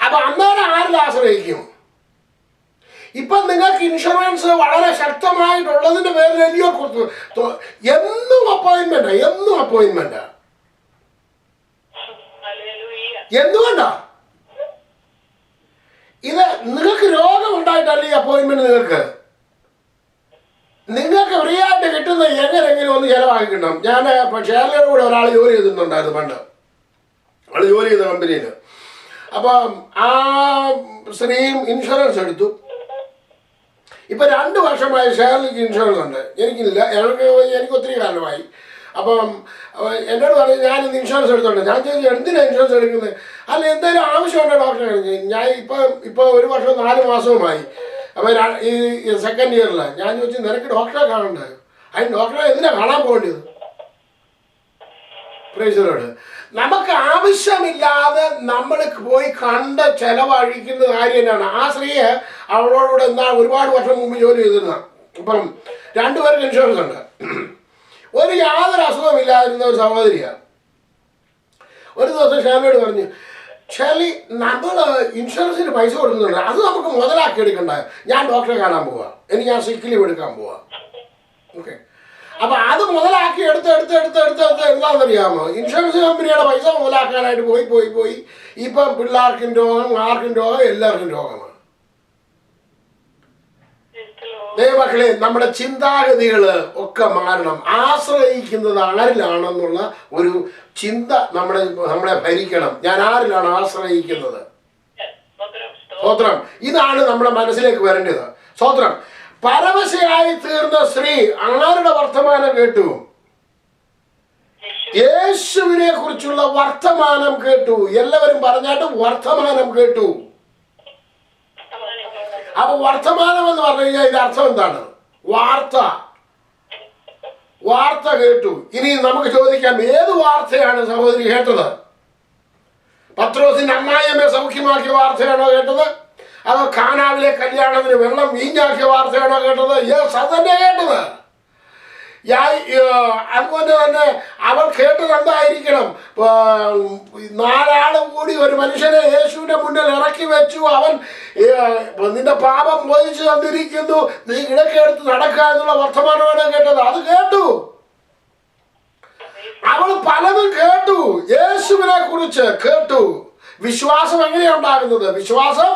അപ്പൊ അന്നേരം ആരിൽ ആശ്രയിക്കും? ഇപ്പൊ നിങ്ങൾക്ക് ഇൻഷുറൻസ് വളരെ ശക്തമായിട്ടുള്ളതിന്റെ പേരിൽ എന്നും അപ്പോയിന്റ്മെന്റാ. എന്തുകൊണ്ടാ? ഇത് നിങ്ങൾക്ക് രോഗം ഉണ്ടായിട്ടല്ല ഈ അപ്പോയിന്റ്മെന്റ്. നിങ്ങൾക്ക് ഫ്രീ ആയിട്ട് കിട്ടുന്ന എങ്ങനെയെങ്കിലും ഒന്ന് ചിലവാക്കി കിട്ടണം. ഞാൻ ഷെയറിലൂടെ കൂടെ ഒരാൾ ജോലി ചെയ്തിട്ടുണ്ടായിരുന്നു പണ്ട്, ആൾ ജോലി ചെയ്ത കമ്പനിയിൽ. അപ്പം ആ സ്ത്രീയും ഇൻഷുറൻസ് എടുത്തു. ഇപ്പം 2 വർഷമായി ഷെയർലിക്ക് ഇൻഷുറൻസ് ഉണ്ട്, എനിക്കില്ല. എനിക്ക് ഒത്തിരി കാലമായി. അപ്പം എന്നോട് പറഞ്ഞു ഞാൻ ഇന്ന് ഇൻഷുറൻസ് എടുത്തോണ്ട്. ഞാൻ ചോദിച്ചു എന്തിനാണ് ഇൻഷുറൻസ് എടുക്കുന്നത്? അല്ല എന്തെങ്കിലും ആവശ്യമുണ്ടോ ഡോക്ടറെ കഴിഞ്ഞ്. ഞാൻ ഇപ്പോൾ 1 വർഷം 4 മാസവുമായി. അപ്പോൾ ഈ സെക്കൻഡ് ഇയറിലാണ്. ഞാൻ ചോദിച്ചു നിനക്ക് ഡോക്ടറെ കാണണ്ടേ? അതിന് ഡോക്ടറെ എന്തിനാണ് കാണാൻ പോകേണ്ടത്? പ്രൈസലോട്. നമുക്ക് ആവശ്യമില്ലാതെ നമ്മൾ പോയി കണ്ട് ചെലവഴിക്കുന്ന കാര്യം തന്നെയാണ്. ആ സ്ത്രീയെ അവളോടുകൂടെ ഒരുപാട് വർഷം മുമ്പ് ജോലി ചെയ്തിരുന്ന. ഇപ്പം 2 പേർക്ക് ഇൻഷുറൻസ് ഉണ്ട്. യാതൊരു അസുഖമില്ലാതിരുന്ന ഒരു സഹോദരിയാണ്. ഒരു ദിവസം ഷാമിയോട് പറഞ്ഞു, ഷാലി നമ്മൾ ഇൻഷുറൻസിന് പൈസ കൊടുക്കുന്നുണ്ട്, അത് നമുക്ക് മുതലാക്കി എടുക്കണ്ട. ഞാൻ ഡോക്ടറെ കാണാൻ പോവാ, എനിക്ക് ഞാൻ സിക്ക് ലീവ് എടുക്കാൻ പോവാ. ഓക്കെ, അപ്പൊ അത് മുതലാക്കി എടുത്ത് എന്താണെന്നറിയാമോ? ഇൻഷുറൻസ് കമ്പനിയുടെ പൈസ മുതലാക്കാനായിട്ട് പോയി ഇപ്പം പിള്ളേർക്കും രോഗം, ആർക്കും രോഗം, എല്ലാവർക്കും രോഗമാണ്. ദൈവമക്കളെ, നമ്മുടെ ചിന്താഗതികൾ ഒക്കെ മാറണം. ആശ്രയിക്കുന്നത് ആരിലാണെന്നുള്ള ഒരു ചിന്ത നമ്മളെ ഭരിക്കണം. ഞാൻ ആരിലാണ് ആശ്രയിക്കുന്നത്? സ്തോത്രം. ഇതാണ് നമ്മുടെ മനസ്സിലേക്ക് വരേണ്ടത്. സ്തോത്രം. പരവശയായി തീർന്ന സ്ത്രീ ആരുടെ വർത്തമാനം കേട്ടു? യേശുവിനെ കുറിച്ചുള്ള വർത്തമാനം കേട്ടു. എല്ലാവരും പറഞ്ഞാട്ട് വർത്തമാനം കേട്ടു. അപ്പൊ വർത്തമാനം എന്ന് പറഞ്ഞു കഴിഞ്ഞാൽ ഇതിന്റെ അർത്ഥം എന്താണ്? വാർത്ത കേട്ടു. ഇനി നമുക്ക് ചോദിക്കാം, ഏത് വാർത്തയാണ് സഹോദരി കേട്ടത്? പത്രോസിന്റെ അമ്മായിയമ്മയെ സൗഖ്യമാക്കിയ വാർത്തയാണോ കേട്ടത്? അതോ കാനാവിലെ കല്യാണത്തിന് വെള്ളം വീഞ്ഞാക്കിയ വാർത്തയാണോ കേട്ടത്? യെസ്, അത് തന്നെ കേട്ടത്. അതുപോലെ തന്നെ അവൾ കേട്ടത് എന്തായിരിക്കണം? 4 ആള് കൂടി ഒരു മനുഷ്യനെ യേശുവിന്റെ മുന്നിൽ ഇറക്കി വെച്ചു. അവൻ നിന്റെ പാപം മോചിച്ചു തന്നിരിക്കുന്നു, നീ കിടക്കെടുത്ത് നടക്കുക എന്നുള്ള വർത്തമാനമാണ് കേട്ടത്. അത് കേട്ടു. അവൾ പലതും കേട്ടു. യേശുവിനെ കുറിച്ച് കേട്ടു. വിശ്വാസം എങ്ങനെയാ ഉണ്ടാകുന്നത്? വിശ്വാസം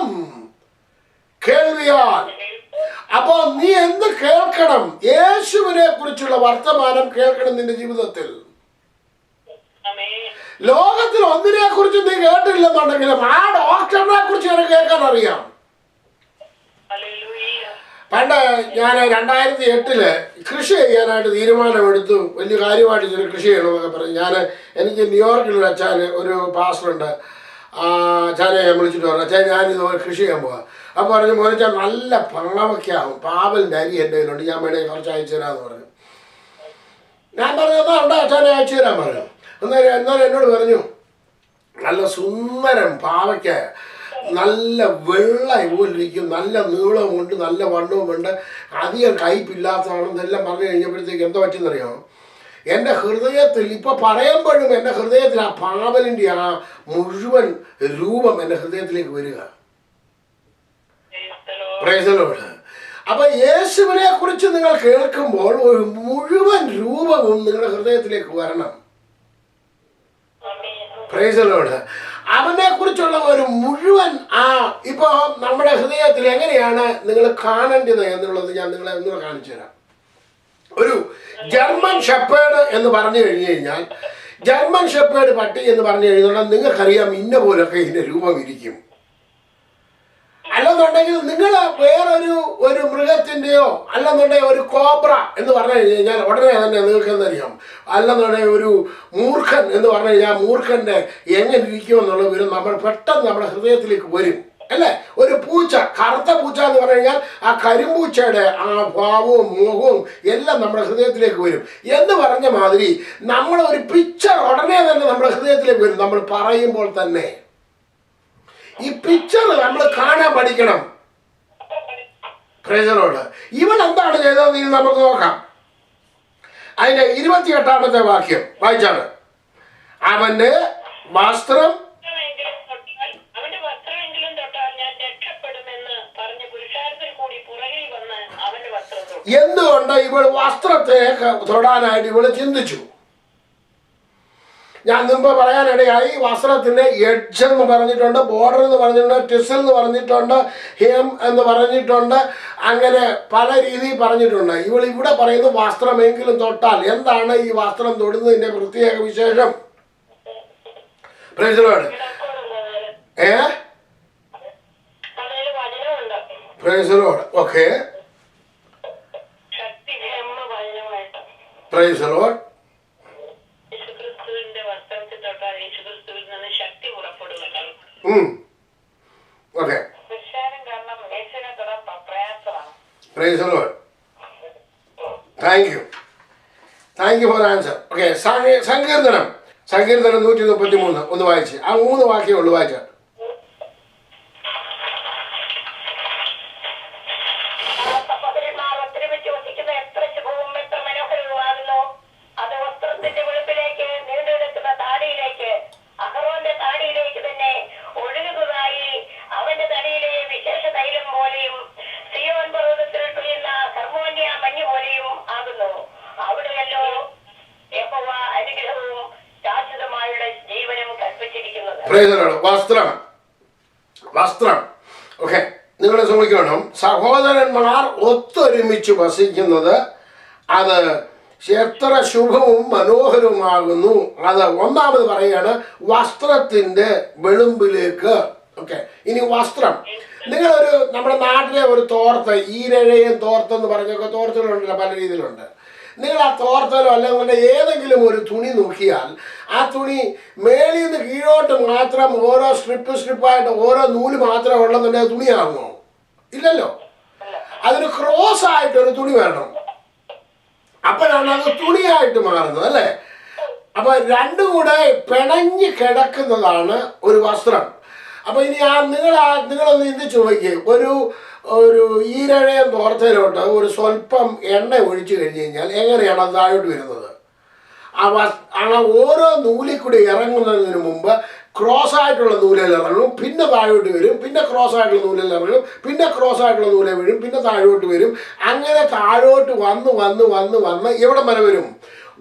കേൾവിയാൽ. അപ്പോ നീ എന്ത് കേൾക്കണം? യേശുവിനെ കുറിച്ചുള്ള വർത്തമാനം കേൾക്കണം നിന്റെ ജീവിതത്തിൽ. ലോകത്തിൽ ഒന്നിനെ കുറിച്ച് നീ കേട്ടില്ലെന്നുണ്ടെങ്കിലും ആ ഡോക്ടറിനെ കുറിച്ച് എനിക്ക് കേൾക്കാൻ അറിയാം. പണ്ട് ഞാൻ 2008 കൃഷി ചെയ്യാനായിട്ട് തീരുമാനമെടുത്തു. വലിയ കാര്യമായിട്ട് ചെറിയ കൃഷി ചെയ്യണമെന്നൊക്കെ പറഞ്ഞു. എനിക്ക് ന്യൂയോർക്കിലൊരു ഒരു പാസ്റ്ററുണ്ട്. അച്ഛനെ ഞാൻ വിളിച്ചിട്ട് പറഞ്ഞു, അച്ഛൻ ഞാനിതുപോലെ കൃഷി ചെയ്യാൻ പോവാം. അപ്പോൾ പറഞ്ഞു, മോനിച്ചാൽ നല്ല പാവയ്ക്കാവും, പാവലിൻ്റെ അരി എൻ്റെ കയ്യിലുണ്ട്, ഞാൻ വേണമെങ്കിൽ കുറച്ച് അയച്ചു തരാമെന്ന് പറഞ്ഞു. ഞാൻ പറഞ്ഞു എന്നാൽ ഉണ്ട് അച്ഛനെ അയച്ചു തരാൻ പറഞ്ഞു. എന്നാലും എന്നോട് പറഞ്ഞു, നല്ല സുന്ദരം പാവയ്ക്ക, നല്ല വെള്ള പോലിരിക്കും, നല്ല നീളമുണ്ട്, നല്ല വണ്ണവുമുണ്ട്, അധികം കയ്പില്ലാത്തതാണെന്നെല്ലാം പറഞ്ഞു കഴിഞ്ഞപ്പോഴത്തേക്ക് എന്താ പറ്റുന്നറിയാമോ? എൻ്റെ ഹൃദയത്തിൽ ഇപ്പോൾ പറയുമ്പോഴും എൻ്റെ ഹൃദയത്തിൽ ആ പാവലിൻ്റെ ആ മുഴുവൻ രൂപം എൻ്റെ ഹൃദയത്തിലേക്ക് വരിക. Price the Lord. അപ്പൊ യേശുവിനെ കുറിച്ച് നിങ്ങൾ കേൾക്കുമ്പോൾ ഒരു മുഴുവൻ രൂപവും നിങ്ങളുടെ ഹൃദയത്തിലേക്ക് വരണം. Price the Lord. അവനെ കുറിച്ചുള്ള ഒരു മുഴുവൻ ഇപ്പൊ നമ്മുടെ ഹൃദയത്തിൽ എങ്ങനെയാണ് നിങ്ങൾ കാണേണ്ടത് എന്നുള്ളത് ഞാൻ നിങ്ങളെ ഒന്ന് കാണിച്ചു തരാം. ഒരു ജർമ്മൻ ഷെപ്പേർഡ് എന്ന് പറഞ്ഞു കഴിഞ്ഞു കഴിഞ്ഞാൽ, ജർമ്മൻ ഷെപ്പേർഡ് പട്ടി എന്ന് പറഞ്ഞു കഴിഞ്ഞാൽ നിങ്ങൾക്കറിയാം ഇന്ന പോലൊക്കെ ഇതിന്റെ രൂപം ഇരിക്കും. അല്ലെന്നുണ്ടെങ്കിൽ നിങ്ങൾ വേറൊരു മൃഗത്തിൻ്റെയോ അല്ലെന്നുണ്ടെങ്കിൽ ഒരു കോബ്ര എന്ന് പറഞ്ഞു കഴിഞ്ഞാൽ ഉടനെ തന്നെ നിങ്ങൾക്ക് എന്തറിയാം. അല്ലെന്നുണ്ടെങ്കിൽ ഒരു മൂർഖൻ എന്ന് പറഞ്ഞു കഴിഞ്ഞാൽ മൂർഖൻ്റെ എങ്ങനെ ഇരിക്കുമെന്നുള്ള വിവരം നമ്മൾ പെട്ടെന്ന് നമ്മുടെ ഹൃദയത്തിലേക്ക് വരും, അല്ലേ? ഒരു പൂച്ച, കറുത്ത പൂച്ച എന്ന് പറഞ്ഞു കഴിഞ്ഞാൽ ആ കരിമ്പൂച്ചയുടെ ആ ഭാവവും മോഹവും എല്ലാം നമ്മുടെ ഹൃദയത്തിലേക്ക് വരും. എന്ന് പറഞ്ഞ മാതിരി നമ്മളൊരു പിക്ചർ ഉടനെ തന്നെ നമ്മുടെ ഹൃദയത്തിലേക്ക് വരും. നമ്മൾ പറയുമ്പോൾ തന്നെ ഈ പിക്ചർ നമ്മൾ കാണാൻ പഠിക്കണം. Price the Lord. ഇവൻ എന്താണ് ചെയ്തതെന്ന് നമുക്ക് നോക്കാം. അതിന്റെ 28ാമത്തെ വാക്യം വായിച്ചാണ്. അവന്റെ വസ്ത്രം എന്തുകൊണ്ട് ഇവൾ വസ്ത്രത്തെ തൊടാനായിട്ട് ഇവള് ചിന്തിച്ചു. ഞാൻ മുമ്പ് പറയാനിടയായി, വസ്ത്രത്തിന് എഡ്ജ് എന്ന് പറഞ്ഞിട്ടുണ്ട്, ബോർഡർ എന്ന് പറഞ്ഞിട്ടുണ്ട്, ടിസൽ എന്ന് പറഞ്ഞിട്ടുണ്ട്, ഹെം എന്ന് പറഞ്ഞിട്ടുണ്ട്, അങ്ങനെ പല രീതിയിൽ പറഞ്ഞിട്ടുണ്ട്. ഇവൾ ഇവിടെ പറയുന്നത് വസ്ത്രമെങ്കിലും തൊട്ടാൽ. എന്താണ് ഈ വസ്ത്രം തൊടുന്നതിന്റെ പ്രത്യേക വിശേഷം? Price the Lord. Price the Lord. Okay, price the Lord.
യേശുക്രിസ്തുവിന്റെ വസ്ത്രത്തിൽ തൊട്ടാൽ യേശുക്രിസ്തുവിൽ നിന്ന് ശക്തി പുറപ്പെടുകയാണ്.
ഓക്കെ,
കാരണം യേശുവിനെ തൊടാൻ പ്രയാസമാണ്.
Price the Lord. Thank you for answer. Okay, സങ്കീർത്തനം 133 ഒന്ന് വായിച്ച്. ആ 3 വാക്യമേ ഉള്ളൂ, വായിച്ചാൽ.
സഹോദരന്മാർ ഒത്തൊരുമിച്ച് വസിക്കുന്ന എത്ര ശുഭവും എത്ര മനോഹരവുമാകുന്നു. അത് വസ്ത്രത്തിന്റെ വെളുപ്പിലേക്ക് നീണ്ടുകിടക്കുന്ന താടിയിലേക്ക്, അഹറോന്റെ താടിയിലേക്ക് തന്നെ ഒഴുകുന്നതായി അവന്റെ തടിയിലെ വിശേഷ തൈലം പോലെയും സിയോൻ പർവ്വതത്തിൽ പെയ്യുന്ന ഹർമോനിയ മഞ്ഞ് പോലെയും ആകുന്നു. അവിടെയല്ലോ യഹോവ അനുഗ്രഹവും ശാശ്വതമായുള്ള ജീവനും കൽപ്പിച്ചിരിക്കുന്നത്.
വസ്ത്രം. ഓക്കെ, നിങ്ങൾ ശ്രമിക്കണം. സഹോദരന്മാർ ഒത്തൊരുമിച്ച് വസിക്കുന്നത് അത് എത്ര ശുഭവും മനോഹരവുമാകുന്നു. അത് ഒന്നാമത് പറയുകയാണ്, വസ്ത്രത്തിന്റെ വെളുമ്പിലേക്ക്. ഓക്കെ, ഇനി വസ്ത്രം. നിങ്ങളൊരു നമ്മുടെ നാട്ടിലെ ഒരു തോർത്ത്, ഈരഴയും തോർത്തെന്ന് പറഞ്ഞൊക്കെ തോർത്തുകളുണ്ടല്ലോ, പല രീതിയിലുണ്ട്. നിങ്ങൾ ആ തോർത്തലോ അല്ലെങ്കിൽ ഏതെങ്കിലും ഒരു തുണി നോക്കിയാൽ ആ തുണി മേളിൽ നിന്ന് കീഴോട്ട് മാത്രം ഓരോ സ്ട്രിപ്പായിട്ട് ഓരോ നൂല് മാത്രമേ ഉള്ളതെന്നുണ്ടെങ്കിൽ തുണിയാകുമോ? ഇല്ലല്ലോ. അതിന് ക്രോസ് ആയിട്ടൊരു തുണി വേണം, അപ്പോഴാണ് അത് തുണിയായിട്ട് മാറുന്നത്, അല്ലേ? അപ്പൊ രണ്ടും കൂടെ പിണഞ്ഞ് കിടക്കുന്നതാണ് ഒരു വസ്ത്രം. അപ്പൊ ഇനി നിങ്ങളൊന്ന് ചിന്തിച്ചു നോക്കിയേ. ഒരു ഈരഴയം തോർത്തയിലോട്ട് ഒരു സ്വല്പം എണ്ണ ഒഴിച്ചു കഴിഞ്ഞ് കഴിഞ്ഞാൽ എങ്ങനെയാണ് അത് താഴോട്ട് വരുന്നത്? ആ ഓരോ നൂലിൽ കൂടി ഇറങ്ങുന്നതിന് മുമ്പ് ക്രോസ് ആയിട്ടുള്ള നൂലിൽ ഇറങ്ങും, പിന്നെ താഴോട്ട് വരും, പിന്നെ ക്രോസ് ആയിട്ടുള്ള നൂലിൽ ഇറങ്ങും, പിന്നെ ക്രോസ് ആയിട്ടുള്ള നൂലിൽ വീഴും, പിന്നെ താഴോട്ട് വരും. അങ്ങനെ താഴോട്ട് വന്ന് എവിടെ വരെ വരും?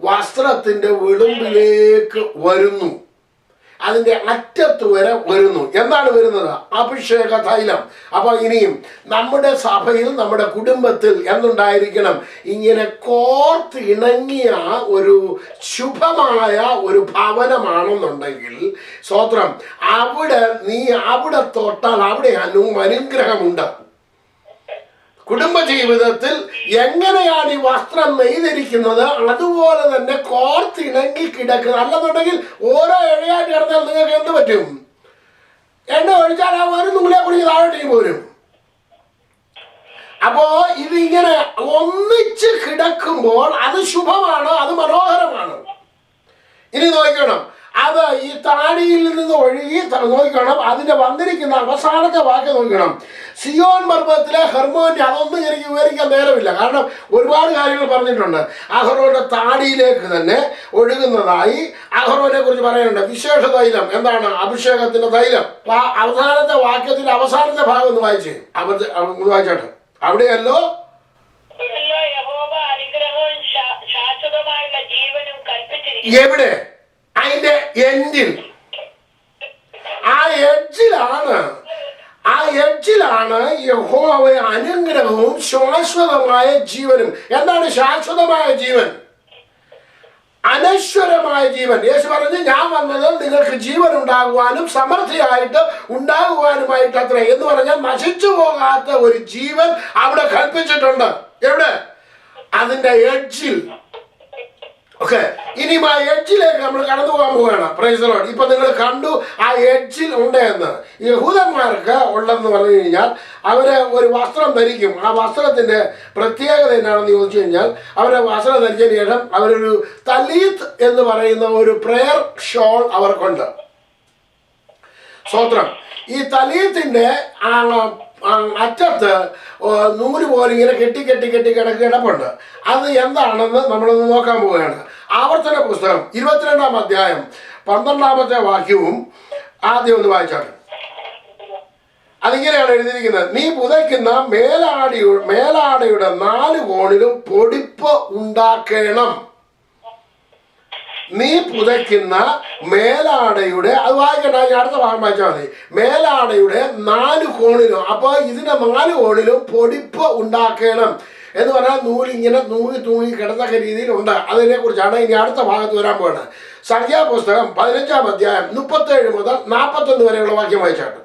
വസ്ത്രത്തിന്റെ വിളുമ്പിലേക്ക് വരുന്നു, അതിന്റെ അറ്റത്ത് വരെ വരുന്നു. എന്താണ് വരുന്നത്? അഭിഷേക തൈലം. അപ്പൊ ഇനിയും നമ്മുടെ സഭയിൽ, നമ്മുടെ കുടുംബത്തിൽ എന്തുണ്ടായിരിക്കണം? ഇങ്ങനെ കോർത്ത് ഇണങ്ങിയ ഒരു ശുഭമായ ഒരു ഭവനമാണെന്നുണ്ടെങ്കിൽ, സ്തോത്രം, അവിടെ തൊട്ടാൽ അവിടെ അനുഗ്രഹമുണ്ട്. കുടുംബജീവിതത്തിൽ എങ്ങനെയാണ് ഈ വസ്ത്രം നെയ്തിരിക്കുന്നത് അതുപോലെ തന്നെ കോർത്തിണങ്ങി കിടക്കുക. അല്ലെന്നുണ്ടെങ്കിൽ ഓരോ ഇഴയായിട്ട് കിടന്നാൽ നിങ്ങൾക്ക് എന്ത് പറ്റും? എണ്ണ ഒഴിച്ചാൽ ആ ഒരു നൂലെ കുടിക്ക് താഴോട്ടേക്ക് പോരും. അപ്പോ ഇതിങ്ങനെ ഒന്നിച്ച് കിടക്കുമ്പോൾ അത് ശുഭമാണ്, അത് മനോഹരമാണ്. ഇനി നോക്കണം, അത് ഈ താടിയിൽ നിന്ന് ഒഴുകി നോക്കണം. അതിന്റെ വന്നിരിക്കുന്ന അവസാനത്തെ വാക്യം നോക്കണം. സിയോൻ പർവ്വതത്തിലെ ഹെർമോന്യ. അതൊന്നും എനിക്ക് വിവരിക്കാൻ നേരമില്ല, കാരണം ഒരുപാട് കാര്യങ്ങൾ പറഞ്ഞിട്ടുണ്ട്. അഹറോന്റെ താടിയിലേക്ക് തന്നെ ഒഴുകുന്നതായി അഹറോനെ കുറിച്ച് പറയാനുണ്ട്. വിശേഷ തൈലം എന്താണ്? അഭിഷേകത്തിന്റെ തൈലം. അവസാനത്തെ വാക്യത്തിന്റെ അവസാനത്തെ ഭാഗം ഒന്ന് വായിച്ചേ, വായിച്ചോട്ടെ. അവിടെയല്ലോ എവിടെ? അതിന്റെ എൻഡിൽ, ആ എഡ്ജിലാണ് യഹോവ അനുഗ്രഹവും ശാശ്വതമായ ജീവനും. എന്താണ് ശാശ്വതമായ ജീവൻ? അനശ്വരമായ ജീവൻ. യേശു പറഞ്ഞു, ഞാൻ വന്നത് നിങ്ങൾക്ക് ജീവൻ ഉണ്ടാകുവാനും സമൃദ്ധിയായിട്ട് ഉണ്ടാകുവാനുമായിട്ട് അത്ര. എന്ന് പറഞ്ഞാൽ നശിച്ചു പോകാത്ത ഒരു ജീവൻ അവിടെ കൽപ്പിച്ചിട്ടുണ്ട്. എവിടെ? അതിന്റെ എഡ്ജിൽ. ഓക്കെ, ഇനിയും ആ എഡ്ജിലേക്ക് നമ്മൾ കടന്നു പോകാൻ പോവുകയാണ്. Price the Lord. ഇപ്പൊ നിങ്ങൾ കണ്ടു ആ എഡ്ജിൽ ഉണ്ട് എന്ന്. യഹൂദന്മാർക്ക് ഉള്ളതെന്ന് പറഞ്ഞു കഴിഞ്ഞാൽ അവര് ഒരു വസ്ത്രം ധരിക്കും. ആ വസ്ത്രത്തിന്റെ പ്രത്യേകത എന്നാണെന്ന് ചോദിച്ചു കഴിഞ്ഞാൽ, അവരെ വസ്ത്രം ധരിച്ചതിന് ശേഷം അവരൊരു തലീത്ത് എന്ന് പറയുന്ന ഒരു പ്രെയർ ഷോൾ അവർക്കുണ്ട്. സ്തോത്രം. ഈ തലീത്തിന്റെ അറ്റത്ത് നൂല് പോലെ ഇങ്ങനെ കെട്ടി കിടപ്പുണ്ട്. അത് എന്താണെന്ന് നമ്മളൊന്ന് നോക്കാൻ പോവുകയാണ്. ആവർത്തന പുസ്തകം 22-ാം അധ്യായം 12-ാമത്തെ വാക്യവും ആദ്യം ഒന്ന് വായിച്ചാണ്. അതിങ്ങനെയാണ് എഴുതിയിരിക്കുന്നത്. നീ പുതയ്ക്കുന്ന മേലാടയുടെ 4 കോണിലും പൊടിപ്പ് ഉണ്ടാക്കണം. നീ പുതയ്ക്കുന്ന മേലാടയുടെ, അത് വായിക്കണ്ട, അടുത്ത ഭാഗം വായിച്ചാൽ മതി. മേലാടയുടെ 4 കോണിലും. അപ്പൊ ഇതിന്റെ 4 കോണിലും പൊടിപ്പ് ഉണ്ടാക്കണം എന്ന് പറഞ്ഞാൽ നൂലിങ്ങനെ തൂങ്ങി കിടത്തക്ക രീതിയിലുണ്ട്. അതിനെ കുറിച്ചാണ് ഇനി അടുത്ത ഭാഗത്ത് വരാൻ പോകുന്നത്. സംഖ്യാപുസ്തകം 15-ാം അധ്യായം 37 മുതൽ 41 വരെയുള്ള വാക്യം വായിച്ചാണ്.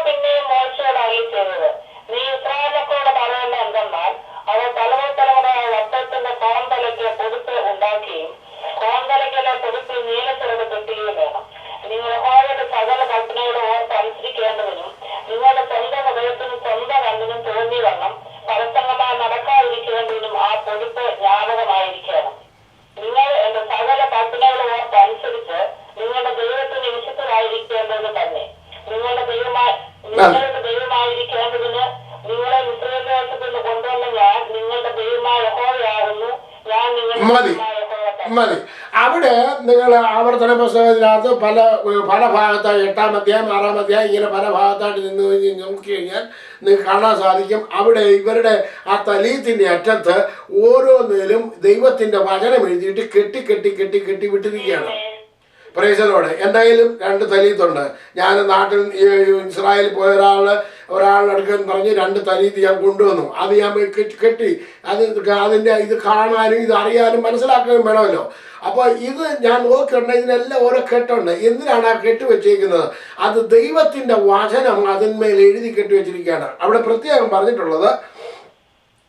പിന്നെ മോശയോട് അറിയിച്ചത്, നീ ഇസ്രായേലിനോട് പറയേണ്ട എന്തെന്നാൽ, അവർ തലമുറ വസ്ത്രത്തിന്റെ കോന്തലയ്ക്ക്
മതി മതി. അവിടെ നിങ്ങൾ ആവർത്തന പുസ്തകത്തിനകത്ത് പല ഭാഗത്തായി 8-ാം അധ്യായം 6-ാം അധ്യായം ഇങ്ങനെ പല ഭാഗത്തായിട്ട് നിന്ന് നോക്കി കഴിഞ്ഞാൽ നിങ്ങൾക്ക് കാണാൻ സാധിക്കും. അവിടെ ഇവരുടെ ആ തലീത്തിൻ്റെ അറ്റത്ത് ഓരോന്നിലും ദൈവത്തിൻ്റെ വചനം എഴുതിയിട്ട് കെട്ടി കെട്ടി കെട്ടി കെട്ടി വിട്ടിരിക്കുകയാണ്. പ്രൈസലോടെ എന്തായാലും 2 തലീത്തുണ്ട്. ഞാൻ നാട്ടിൽ ഇസ്രായേലിൽ പോയ ഒരാളുടെ അടുക്കെന്ന് പറഞ്ഞ് 2 തലീത്ത് ഞാൻ കൊണ്ടുവന്നു. അത് ഞാൻ കെട്ടി അതിൻ്റെ ഇത് കാണാനും ഇത് അറിയാനും മനസ്സിലാക്കുകയും വേണമല്ലോ. അപ്പോൾ ഇത് ഞാൻ നോക്കിയുണ്ട്, ഇതിനെല്ലാം ഓരോ കെട്ടുണ്ട്. എന്തിനാണ് ആ കെട്ടി വെച്ചിരിക്കുന്നത്? അത് ദൈവത്തിൻ്റെ വചനം അതിന്മേൽ എഴുതി കെട്ടി വെച്ചിരിക്കുകയാണ്. അവിടെ പ്രത്യേകം പറഞ്ഞിട്ടുള്ളത്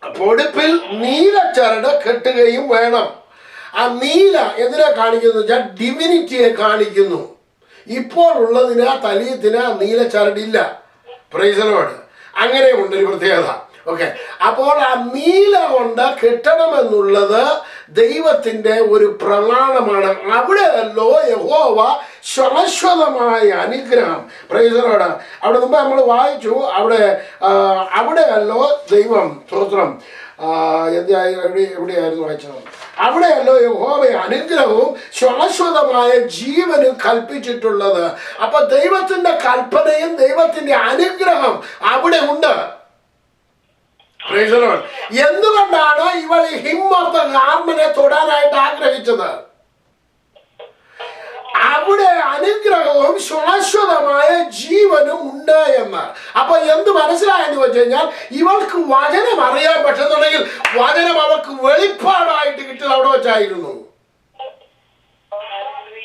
പൊടിപ്പിൽ നീലച്ചരട് കെട്ടുകയും വേണം. ആ നീല എന്തിനാ കാണിക്കുന്നു വെച്ചാൽ ഡിവിനിറ്റിയെ കാണിക്കുന്നു. ഇപ്പോൾ ഉള്ളതിന് ആ തലീത്തിന് നീല ചരടില്ല. Price the Lord. അങ്ങനെ ഉണ്ടൊരു പ്രത്യേകത. ഓക്കെ, അപ്പോൾ ആ നീല കൊണ്ട് കെട്ടണമെന്നുള്ളത് ദൈവത്തിൻ്റെ ഒരു പ്രമാണമാണ്. അവിടെയല്ലോ യഹോവ ശാശ്വതമായ അനുഗ്രഹം. Price the Lord. അവിടെ മുമ്പ് നമ്മൾ വായിച്ചു, അവിടെയല്ലോ ദൈവം സ്തോത്രം എവിടെയായിരുന്നു വായിച്ചത്? അവിടെയല്ലോ യഹോവ അനുഗ്രഹവും ശാശ്വതമായ ജീവനും കൽപ്പിച്ചിട്ടുള്ളത്. അപ്പൊ ദൈവത്തിന്റെ കൽപ്പനയും ദൈവത്തിന്റെ അനുഗ്രഹം അവിടെ ഉണ്ട്. എന്തുകൊണ്ടാണ് ഇവൾ ഹിം ഓഫ് ദ ഗാർമെന്റിനെ തൊടാനായിട്ട് ആഗ്രഹിച്ചത്? അവിടെ അനുഗ്രഹവും ശാശ്വതമായ ജീവനും ഉണ്ട് എന്ന്. അപ്പൊ എന്ത് മനസ്സിലായെന്ന് വെച്ച് കഴിഞ്ഞാൽ ഇവൾക്ക് വചനം അറിയാൻ പറ്റുന്നുണ്ടെങ്കിൽ വചനം അവൾക്ക് വെളിപ്പാടായിട്ട് കിട്ടിയത് അവിടെ വെച്ചായിരുന്നു.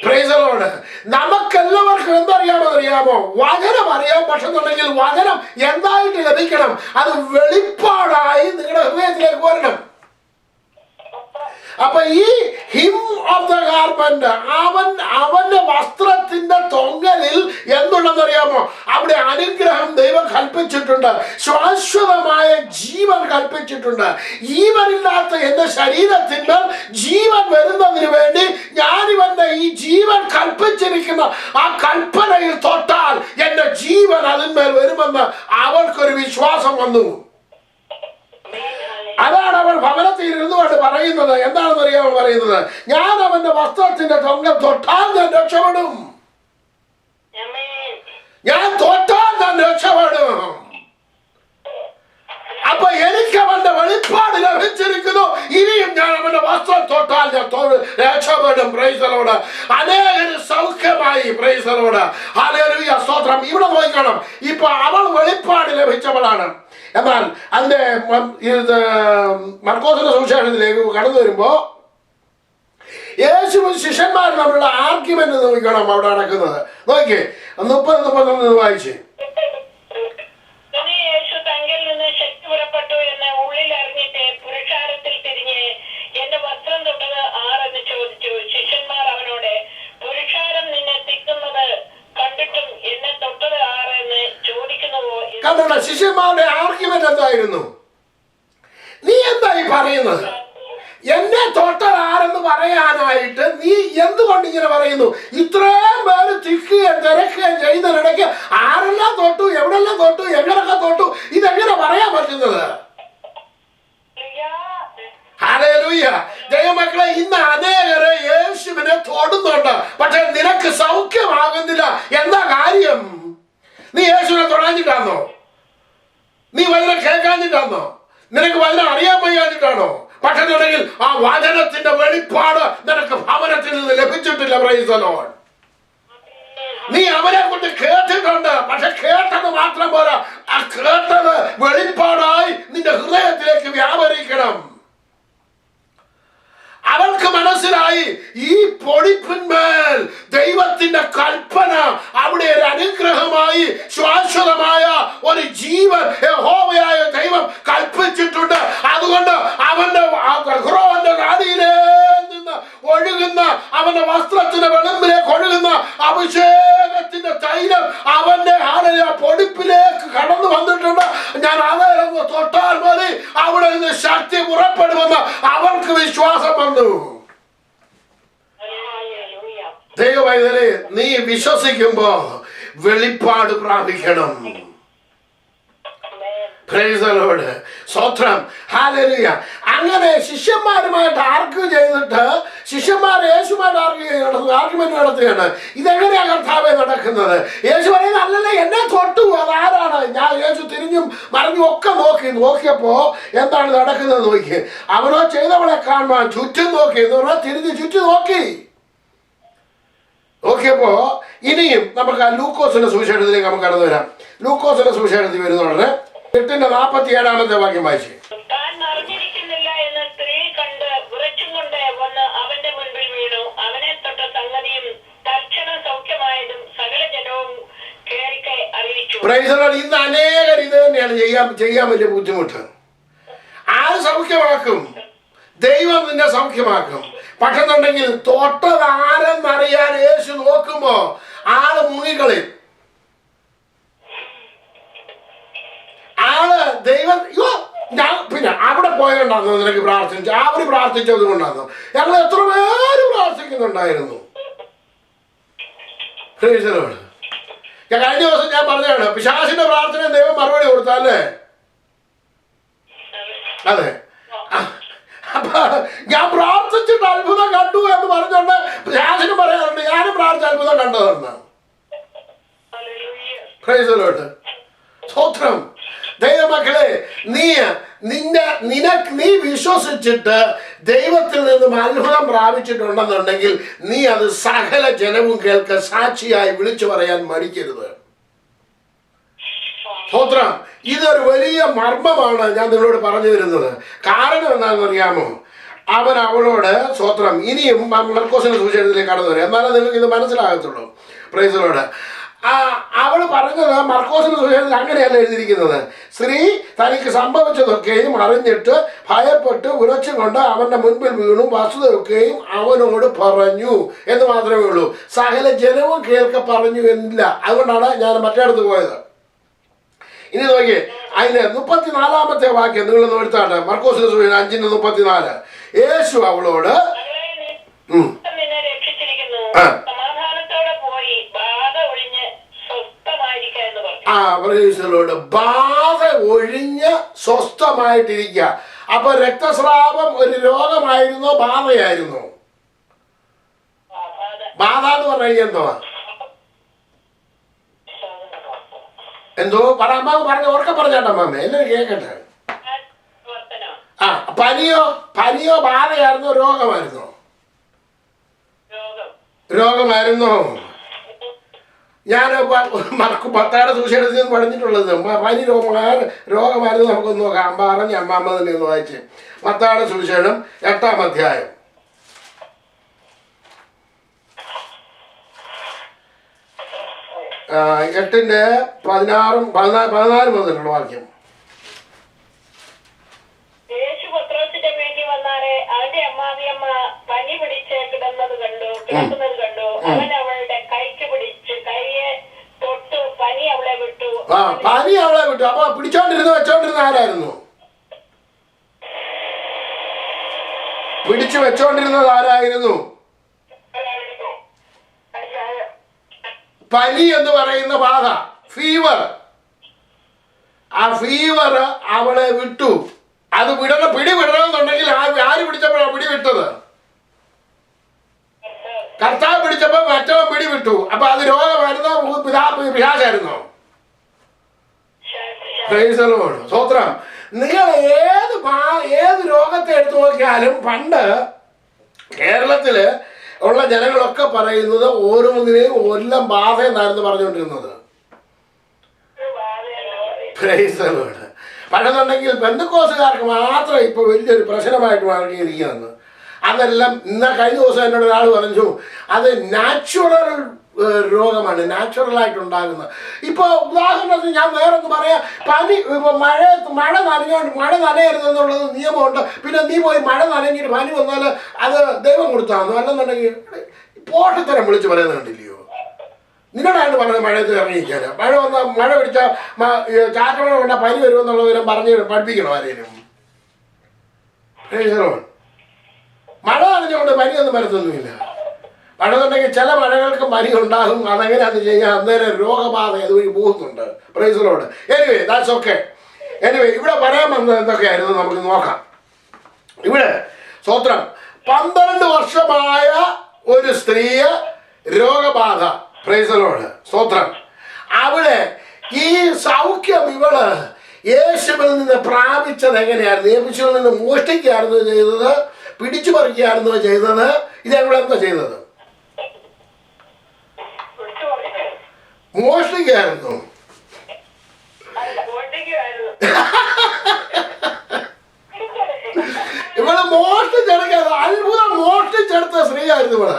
Price the Lord. നമുക്കെല്ലാവർക്കും എന്തറിയാമോ? വചനം അറിയാൻ പറ്റുന്നുണ്ടെങ്കിൽ വചനം എന്തായിട്ട് ലഭിക്കണം? അത് വെളിപ്പാടായി നിങ്ങളുടെ ഹൃദയത്തിലേക്ക് വരണം. അപ്പൊ ഈ ഹിം ഓഫ് ദ ഗാർമെന്റ് അവന്റെ വസ്ത്രത്തിന്റെ തൊങ്ങലിൽ എന്തുണ്ടെന്നറിയാമോ? അവിടെ അനുഗ്രഹം ദൈവം കൽപ്പിച്ചിട്ടുണ്ട്, ശാശ്വതമായ ജീവൻ കൽപ്പിച്ചിട്ടുണ്ട്. ജീവനില്ലാത്ത എന്റെ ശരീരത്തിന്മേൽ ജീവൻ വരുന്നതിന് വേണ്ടി ഞാനിവന്റെ ഈ ജീവൻ കൽപ്പിച്ചിരിക്കുന്ന ആ കൽപ്പനയിൽ തൊട്ടാൽ എന്റെ ജീവൻ അതിന്മേൽ വരുമെന്ന് അവൾക്കൊരു വിശ്വാസം വന്നു. അതാണ് അവൾ ഭവനത്തിൽ ഇരുന്നുകൊണ്ട് പറയുന്നത്. എന്താണെന്ന് അറിയാമോ പറയുന്നത്? ഞാൻ അവന്റെ വസ്ത്രത്തിന്റെ തൊങ്ങൽ തൊട്ടാൽ ഞാൻ രക്ഷപ്പെടും. ഞാൻ തൊട്ടാൽ ഞാൻ രക്ഷപ്പെടും. അപ്പൊ എനിക്ക് അവന്റെ വെളിപ്പാട് ലഭിച്ചിരിക്കുന്നു. ഇനിയും ഞാൻ അവന്റെ വസ്ത്രം തൊട്ടാൽ ഞാൻ രക്ഷപ്പെടും. Praise the lord. അനേകര് സൗഖ്യമായി. Praise the lord. ഹല്ലേലൂയ, സ്തോത്രം. ഇവിടെ നോക്കണം, ഇപ്പൊ അവൾ വെളിപ്പാട് ലഭിച്ചവളാണ്. എന്നാൽ അതിന്റെ മർക്കോസിന്റെ സുവിശേഷത്തിലേക്ക് കടന്നു വരുമ്പോ യേശുവും ശിഷ്യന്മാരും തമ്മിലുള്ള ആർഗ്യുമെന്റ് നോക്കണം അവിടെ നടക്കുന്നത്. നോക്കിയേ, 30-31 വായിച്ചേ.
യേശു തങ്കിൽ നിന്ന് ശക്തി പുറപ്പെട്ടു എന്ന് ഉള്ളിൽ അറിഞ്ഞിട്ട് പുരുഷാരത്തിൽ തിരിഞ്ഞ് എന്റെ വസ്ത്രം തൊട്ടത് ആരെന്ന് ചോദിച്ചു. ശിഷ്യന്മാർ അവനോട്, പുരുഷാരം നിന്നെ തിക്കുന്നത് കണ്ടിട്ടും എന്നെ തൊട്ടത് ആരെന്ന് ചോദിക്കുന്നുവോ?
കണ്ടോ, ശിഷ്യന്മാരുടെ ആർഗ്യുമെന്റ് എന്തായിരുന്നു? നീ എന്തായി പറയുന്നത്? എന്നെ തൊട്ടത് ആരെന്ന് പറയാനായിട്ട് നീ എന്തുകൊണ്ട് ഇങ്ങനെ പറയുന്നു? ഇത്രയും പേര് തിക്കുകയും തിരക്കുകയും ചെയ്യുന്നതിനിടയ്ക്ക് ആരെല്ലാം തൊട്ടു, എവിടെല്ലാം തൊട്ടു, എങ്ങനെയൊക്കെ തൊട്ടു, ഇതെങ്ങനെ പറയാൻ പറ്റുന്നത്? ഹല്ലേലൂയ. ദൈവമക്കളെ, ഇന്ന് അനേകരെ യേശുവിനെ തൊടുന്നുണ്ട്, പക്ഷെ നിനക്ക് സൗഖ്യമാകുന്നില്ല. എന്താ കാര്യം? നീ യേശുവിനെ തൊടാഞ്ഞിട്ടാണോ? നീ വചനം കേൾക്കാഞ്ഞിട്ടാണോ? നിനക്ക് വചനം അറിയാൻ വയ്യാഞ്ഞിട്ടാണോ? പക്ഷെന്നുണ്ടെങ്കിൽ ആ വചനത്തിന്റെ വെളിപ്പാട് നിനക്ക് ഭവനത്തിൽ നിന്ന് ലഭിച്ചിട്ടില്ല. Price the Lord. നീ അവരെ കൊണ്ട് കേട്ടിട്ടുണ്ട്, പക്ഷെ കേട്ടത് മാത്രം പോരാ, ആ കേട്ടത് വെളിപ്പാടായി നിന്റെ ഹൃദയത്തിലേക്ക് വ്യാപരിക്കണം. അവൾക്ക് മനസ്സിലായി ഈ പൊടിപ്പിന്മേൽ ദൈവത്തിന്റെ കൽപ്പന അവിടെ ഒരു അനുഗ്രഹമായി ശാശ്വതമായ ഒരു ജീവൻ യഹോവയായ ദൈവം കൽപ്പിച്ചിട്ടുണ്ട്. അതുകൊണ്ട് അവന്റെ നാടിയിലേ നിന്ന് ഒഴുകുന്ന അവന്റെ വസ്ത്രത്തിന്റെ വെളുമ്പിലേക്ക് ഒഴുകുന്ന അഭിഷേകത്തിന്റെ തൈലം അവന്റെ പൊടിപ്പിലേക്ക് കടന്നു വന്നിട്ടുണ്ട്. ഞാൻ അതേന്ന് തൊട്ടാൽ മതി അവിടെ നിന്ന് ശക്തി പുറപ്പെടുമെന്ന് അവൾക്ക് വിശ്വാസം വന്നു. ദൈവമേ, നീ വിശ്വസിക്കുമ്പോ വെളിപ്പാട് പ്രാപിക്കണം. Praise the lord. സ്തോത്രം. ഹല്ലേലൂയ. അങ്ങനെ ശിഷ്യന്മാരുമായിട്ട് ആർഗ്യൂ ചെയ്തിട്ട് ശിഷ്യന്മാർ യേശുമായിട്ട് ആർഗ്യുമെന്റ് നടത്തുകയാണ്. ഇതെങ്ങനെയാണ് കർത്താവേ നടക്കുന്നത്? യേശു പറയുന്നത് അല്ലല്ലേ, എന്നെ തൊട്ടു, അതാരാണ്? യേശു തിരിഞ്ഞും മറിഞ്ഞും ഒക്കെ നോക്കിയപ്പോ എന്താണ് നടക്കുന്നത് നോക്കി. അവനോ ചെയ്തവളെ കാണുവാൻ ചുറ്റും നോക്കി എന്ന് പറഞ്ഞാൽ തിരിഞ്ഞ് ചുറ്റും നോക്കിയപ്പോ ഇനിയും നമുക്ക് ആ ലൂക്കോസിന്റെ സുവിശേഷത്തിലേക്ക് നമുക്ക് കടന്നു വരാം. ലൂക്കോസിന്റെ സുവിശേഷത്തിൽ വരുന്നുണ്ട് 8:47 വാക്യം വായിച്ചു.
താൻ അറിഞ്ഞിരിക്കുന്നില്ല എന്ന് സ്ത്രീ കണ്ട് വിറച്ചും കൊണ്ട് വന്ന് അവന്റെ മുൻപിൽ വീണു. അവനെ തൊട്ട സംഗതിയും തൽക്ഷണം സൗഖ്യമായതും സകല ജനവും കേൾക്കെ അറിയിച്ചു.
Price the Lord. ഇന്ന് അനേകർ ഇത് തന്നെയാണ് ചെയ്യാൻ വലിയ ബുദ്ധിമുട്ട്. ആര് സൗഖ്യമാക്കും? ദൈവം നിന്നെ സൗഖ്യമാക്കും. പക്ഷെന്നുണ്ടെങ്കിൽ തൊട്ടതാരെന്നറിയാൻ യേശു നോക്കുമ്പോ ആള് മുങ്ങിക്കളയും. ആള് ദൈവം ഞാൻ പിന്നെ അവിടെ പോയതുകൊണ്ടാണോ നിനക്ക് പ്രാർത്ഥിച്ചു? അവര് പ്രാർത്ഥിച്ചത് കൊണ്ടാണോ? ഞങ്ങൾ എത്ര പേര് പ്രാർത്ഥിക്കുന്നുണ്ടായിരുന്നു. ഞാൻ കഴിഞ്ഞ ദിവസം ഞാൻ പറഞ്ഞതാണ്, പിശാചിന്റെ പ്രാർത്ഥന ദൈവം മറുപടി കൊടുത്തല്ലേ? അതെ. അപ്പൊ ഞാൻ പ്രാർത്ഥിച്ചിട്ട് അത്ഭുതം കണ്ടു എന്ന് പറഞ്ഞോണ്ട് പിശാചിന് പറയാറുണ്ട് ഞാനും പ്രാർത്ഥിച്ച അത്ഭുതം കണ്ടതെന്ന്. Price the lord. സ്തോത്രം. ദൈവമക്കളെ, നീ വിശ്വസിച്ചിട്ട് ദൈവത്തിൽ നിന്നും അത്ഭുതം പ്രാപിച്ചിട്ടുണ്ടെന്നുണ്ടെങ്കിൽ നീ അത് സകല ജനവും കേൾക്ക സാക്ഷിയായി വിളിച്ചു പറയാൻ മടിക്കരുത്. സ്തോത്രം. ഇതൊരു വലിയ മർമ്മമാണ് ഞാൻ നിങ്ങളോട് പറഞ്ഞു തരുന്നത്. കാരണം എന്താണെന്ന് അറിയാമോ? അവളോട് സ്തോത്രം ഇനിയും മർക്കോസിന്റെ സുവിശേഷത്തിലേക്ക് കടന്നു വരാം, എന്നാലും നിങ്ങൾക്ക് ഇത് മനസ്സിലാകത്തുള്ളൂ. Price the Lord. അവള് പറഞ്ഞത് മർക്കോസിന്റെ സുവിശേഷത്തിൽ അങ്ങനെയല്ല എഴുതിയിരിക്കുന്നത്. സ്ത്രീ തനിക്ക് സംഭവിച്ചതൊക്കെയും അറിഞ്ഞിട്ട് ഭയപ്പെട്ട് ഉറച്ചും കൊണ്ട് അവന്റെ മുൻപിൽ വീണു വസ്തുതയൊക്കെയും അവനോട് പറഞ്ഞു എന്ന് മാത്രമേ ഉള്ളൂ. സകല ജനവും കേൾക്ക പറഞ്ഞു എന്നില്ല. അതുകൊണ്ടാണ് ഞാൻ മറ്റേടത്ത് പോയത്. ഇനി നോക്കിയേ, അതിന്റെ 34 വാക്യം നിങ്ങൾ എടുത്താട്ടെ. മർക്കോസിന്റെ സുവിശേഷം 5:34. യേശു അവളോട് ബാധ ഒഴിഞ്ഞ് സ്വസ്ഥമായിട്ടിരിക്കുക. അപ്പൊ രക്തസ്രാവം ഒരു രോഗമായിരുന്നോ ബാധയായിരുന്നോ? ബാധ എന്ന് പറഞ്ഞു കഴിഞ്ഞാൽ എന്തോ അമ്മാവ് പറഞ്ഞു ഓർക്ക പറഞ്ഞാട്ടെ അമ്മാമ്മ, എല്ലാവരും കേൾക്കട്ടെ. പനിയോ ബാധയായിരുന്നോ രോഗമായിരുന്നോ? രോഗമായിരുന്നോ? ഞാൻ 10 സുവിശേഷത്തിൽ നിന്ന് പഠിച്ചിട്ടുള്ളത് പനി രോഗമായിരുന്നു. നമുക്കൊന്ന് നോക്കാം. പറഞ്ഞ് അമ്മാമ്മ തന്നെ ഒന്ന് വായിച്ച് 10 സുവിശേഷം 8-ാം അധ്യായം. എട്ടിന്റെ 14 മുതലുള്ള വാക്യം.
യേശു പത്രോസിന്റെ വീട്ടിൽ വന്നാല് അവന്റെ അമ്മാവിയമ്മ പനി പിടിച്ച് കിടക്കുന്നത് കണ്ടു. അവൻ അവളുടെ കൈക്ക് പിടിച്ച് കൈയെ തൊട്ടു. പനി അവളെ വിട്ടു.
അപ്പൊ വെച്ചോണ്ടിരുന്ന ആരായിരുന്നു? പിടിച്ചു വെച്ചോണ്ടിരുന്നത് ആരായിരുന്നു? പനി എന്ന് പറയുന്ന ബാധ, ഫീവർ. ആ ഫീവർ അവളെ വിട്ടു. അത് പിടി വിടണമെന്നുണ്ടെങ്കിൽ ആര് പിടിച്ചപ്പോഴാണ് പിടി വിട്ടത്? കർത്താവ് പിടിച്ചപ്പോ മറ്റവൻ പിടി വിട്ടു. അപ്പൊ അത് രോഗമായിരുന്നോ പിശാചായിരുന്നോ? സ്തോത്രം. നിങ്ങൾ ഏത് രോഗത്തെ എടുത്തു നോക്കിയാലും പണ്ട് കേരളത്തില് ഉള്ള ജനങ്ങളൊക്കെ പറയുന്നത് ഓരോന്നിനെയും എല്ലാം ബാധ എന്നായിരുന്നു പറഞ്ഞുകൊണ്ടിരുന്നത്. പണ്ടെന്നുണ്ടെങ്കിൽ പെന്തക്കോസുകാർക്ക് മാത്രം ഇപ്പൊ വലിയൊരു പ്രശ്നമായിട്ട് മാറിയിരിക്കുന്നത്. അതെല്ലാം കഴിഞ്ഞ ദിവസം എന്നോട് ഒരാൾ പറഞ്ഞു അത് നാച്ചുറൽ രോഗമാണ്, നാച്ചുറലായിട്ടുണ്ടാകുന്നത്. ഇപ്പോൾ ഉദാഹരണത്തിന് ഞാൻ വേറൊന്ന് പറയാം. പനി മഴ നനയരുതെന്നുള്ളത് നിയമമുണ്ട്. പിന്നെ നീ പോയി മഴ നനഞ്ഞിട്ട് പനി വന്നാൽ അത് ദൈവം കൊടുത്താന്നു. അല്ലെന്നുണ്ടെങ്കിൽ പോട്ടത്തരം വിളിച്ച് പറയുന്നത് കണ്ടില്ലയോ? നിന്നോടായിട്ട് പറഞ്ഞത് മഴയത്ത് ഇറങ്ങിയിരിക്കാൻ. മഴ പിടിച്ചാൽ ചാറ്റമഴ കൊണ്ടാൽ പനി വരുമെന്നുള്ളവരും പഠിപ്പിക്കണോ ആരെയും? മഴ നനഞ്ഞുകൊണ്ട് പനിയൊന്നും വരത്തൊന്നുമില്ല. പണ്ടെന്നുണ്ടെങ്കിൽ ചില മഴകൾക്ക് പനി ഉണ്ടാകും. അതെങ്ങനെയാണെന്ന് ചെയ്യാൻ അന്നേരം രോഗബാധ അതുവഴി പോകുന്നുണ്ട്. Price the Lord. Anyway that's okay. Anyway ഇവിടെ പറയാൻ വന്നത് എന്തൊക്കെയായിരുന്നു നമുക്ക് നോക്കാം. ഇവിടെ സ്തോത്രം 12 വർഷമായ ഒരു സ്ത്രീയെ രോഗബാധ, പ്രൈസ് ദി ലോർഡ്, സ്തോത്രം. അവിടെ ഈ സൗഖ്യം ഇവള് യേശുവിൽ നിന്ന് പ്രാപിച്ചത് എങ്ങനെയായിരുന്നു? യേശുവിൽ നിന്ന് മോഷ്ടിക്കുകയായിരുന്നു ചെയ്തത്, പിടിച്ചു പറിക്കുകയായിരുന്നു ചെയ്തത്. ഇതെന്താ ചെയ്തത്? മോഷ്ടിക്കുകയായിരുന്നു. ഇവള് മോഷ്ടിച്ചെടുക്കാതെ അത്ഭുതം മോഷ്ടിച്ചെടുത്ത സ്ത്രീയായിരുന്നു ഇവള്.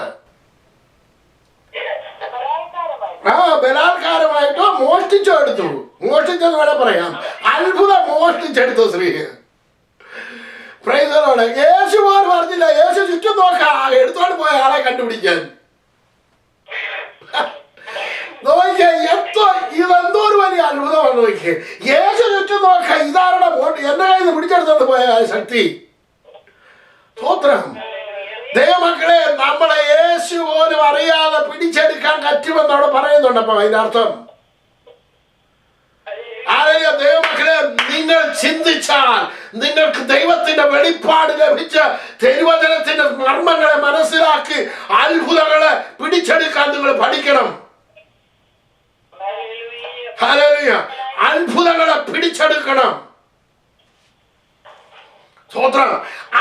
ബലാത്കാരമായിട്ടോ മോഷ്ടിച്ചോ എടുത്തു, മോഷ്ടിച്ചെന്ന് വേണേ പറയാം. അത്ഭുതം മോഷ്ടിച്ചെടുത്ത സ്ത്രീ. Price the lord. യേശു പോലും പറഞ്ഞില്ല, യേശു ചുറ്റും നോക്കാം എടുത്തോണ്ട് പോയ ആളെ കണ്ടുപിടിക്കാൻ. നോക്കിയേ, ഇതെന്തോ ഒരു വലിയ അത്ഭുതമാണ്. നോക്കിയേ, യേശു ചുറ്റും നോക്കാം ഇതാരുടെ എന്റെ കയ്യിൽ നിന്ന് പിടിച്ചെടുത്തോണ്ട് പോയ ശക്തി. സ്തോത്രം. ദൈവമക്കളെ, നമ്മളെ യേശു പോലും അറിയാതെ പിടിച്ചെടുക്കാൻ പറ്റുമെന്ന് അവിടെ പറയുന്നുണ്ട്. അപ്പൊ അതിന്റെ അർത്ഥം ദൈവമക്കളെ, നിങ്ങൾ ചിന്തിച്ചാൽ നിങ്ങൾക്ക് ദൈവത്തിന്റെ വെളിപ്പാട് ലഭിച്ച തിരുവചനത്തിന്റെ മർമ്മങ്ങളെ മനസ്സിലാക്കി അത്ഭുതങ്ങളെ പിടിച്ചെടുക്കാൻ നിങ്ങൾ പഠിക്കണം. ഹല്ലേലൂയ. അത്ഭുതങ്ങളെ പിടിച്ചെടുക്കണം. സ്തോത്രം.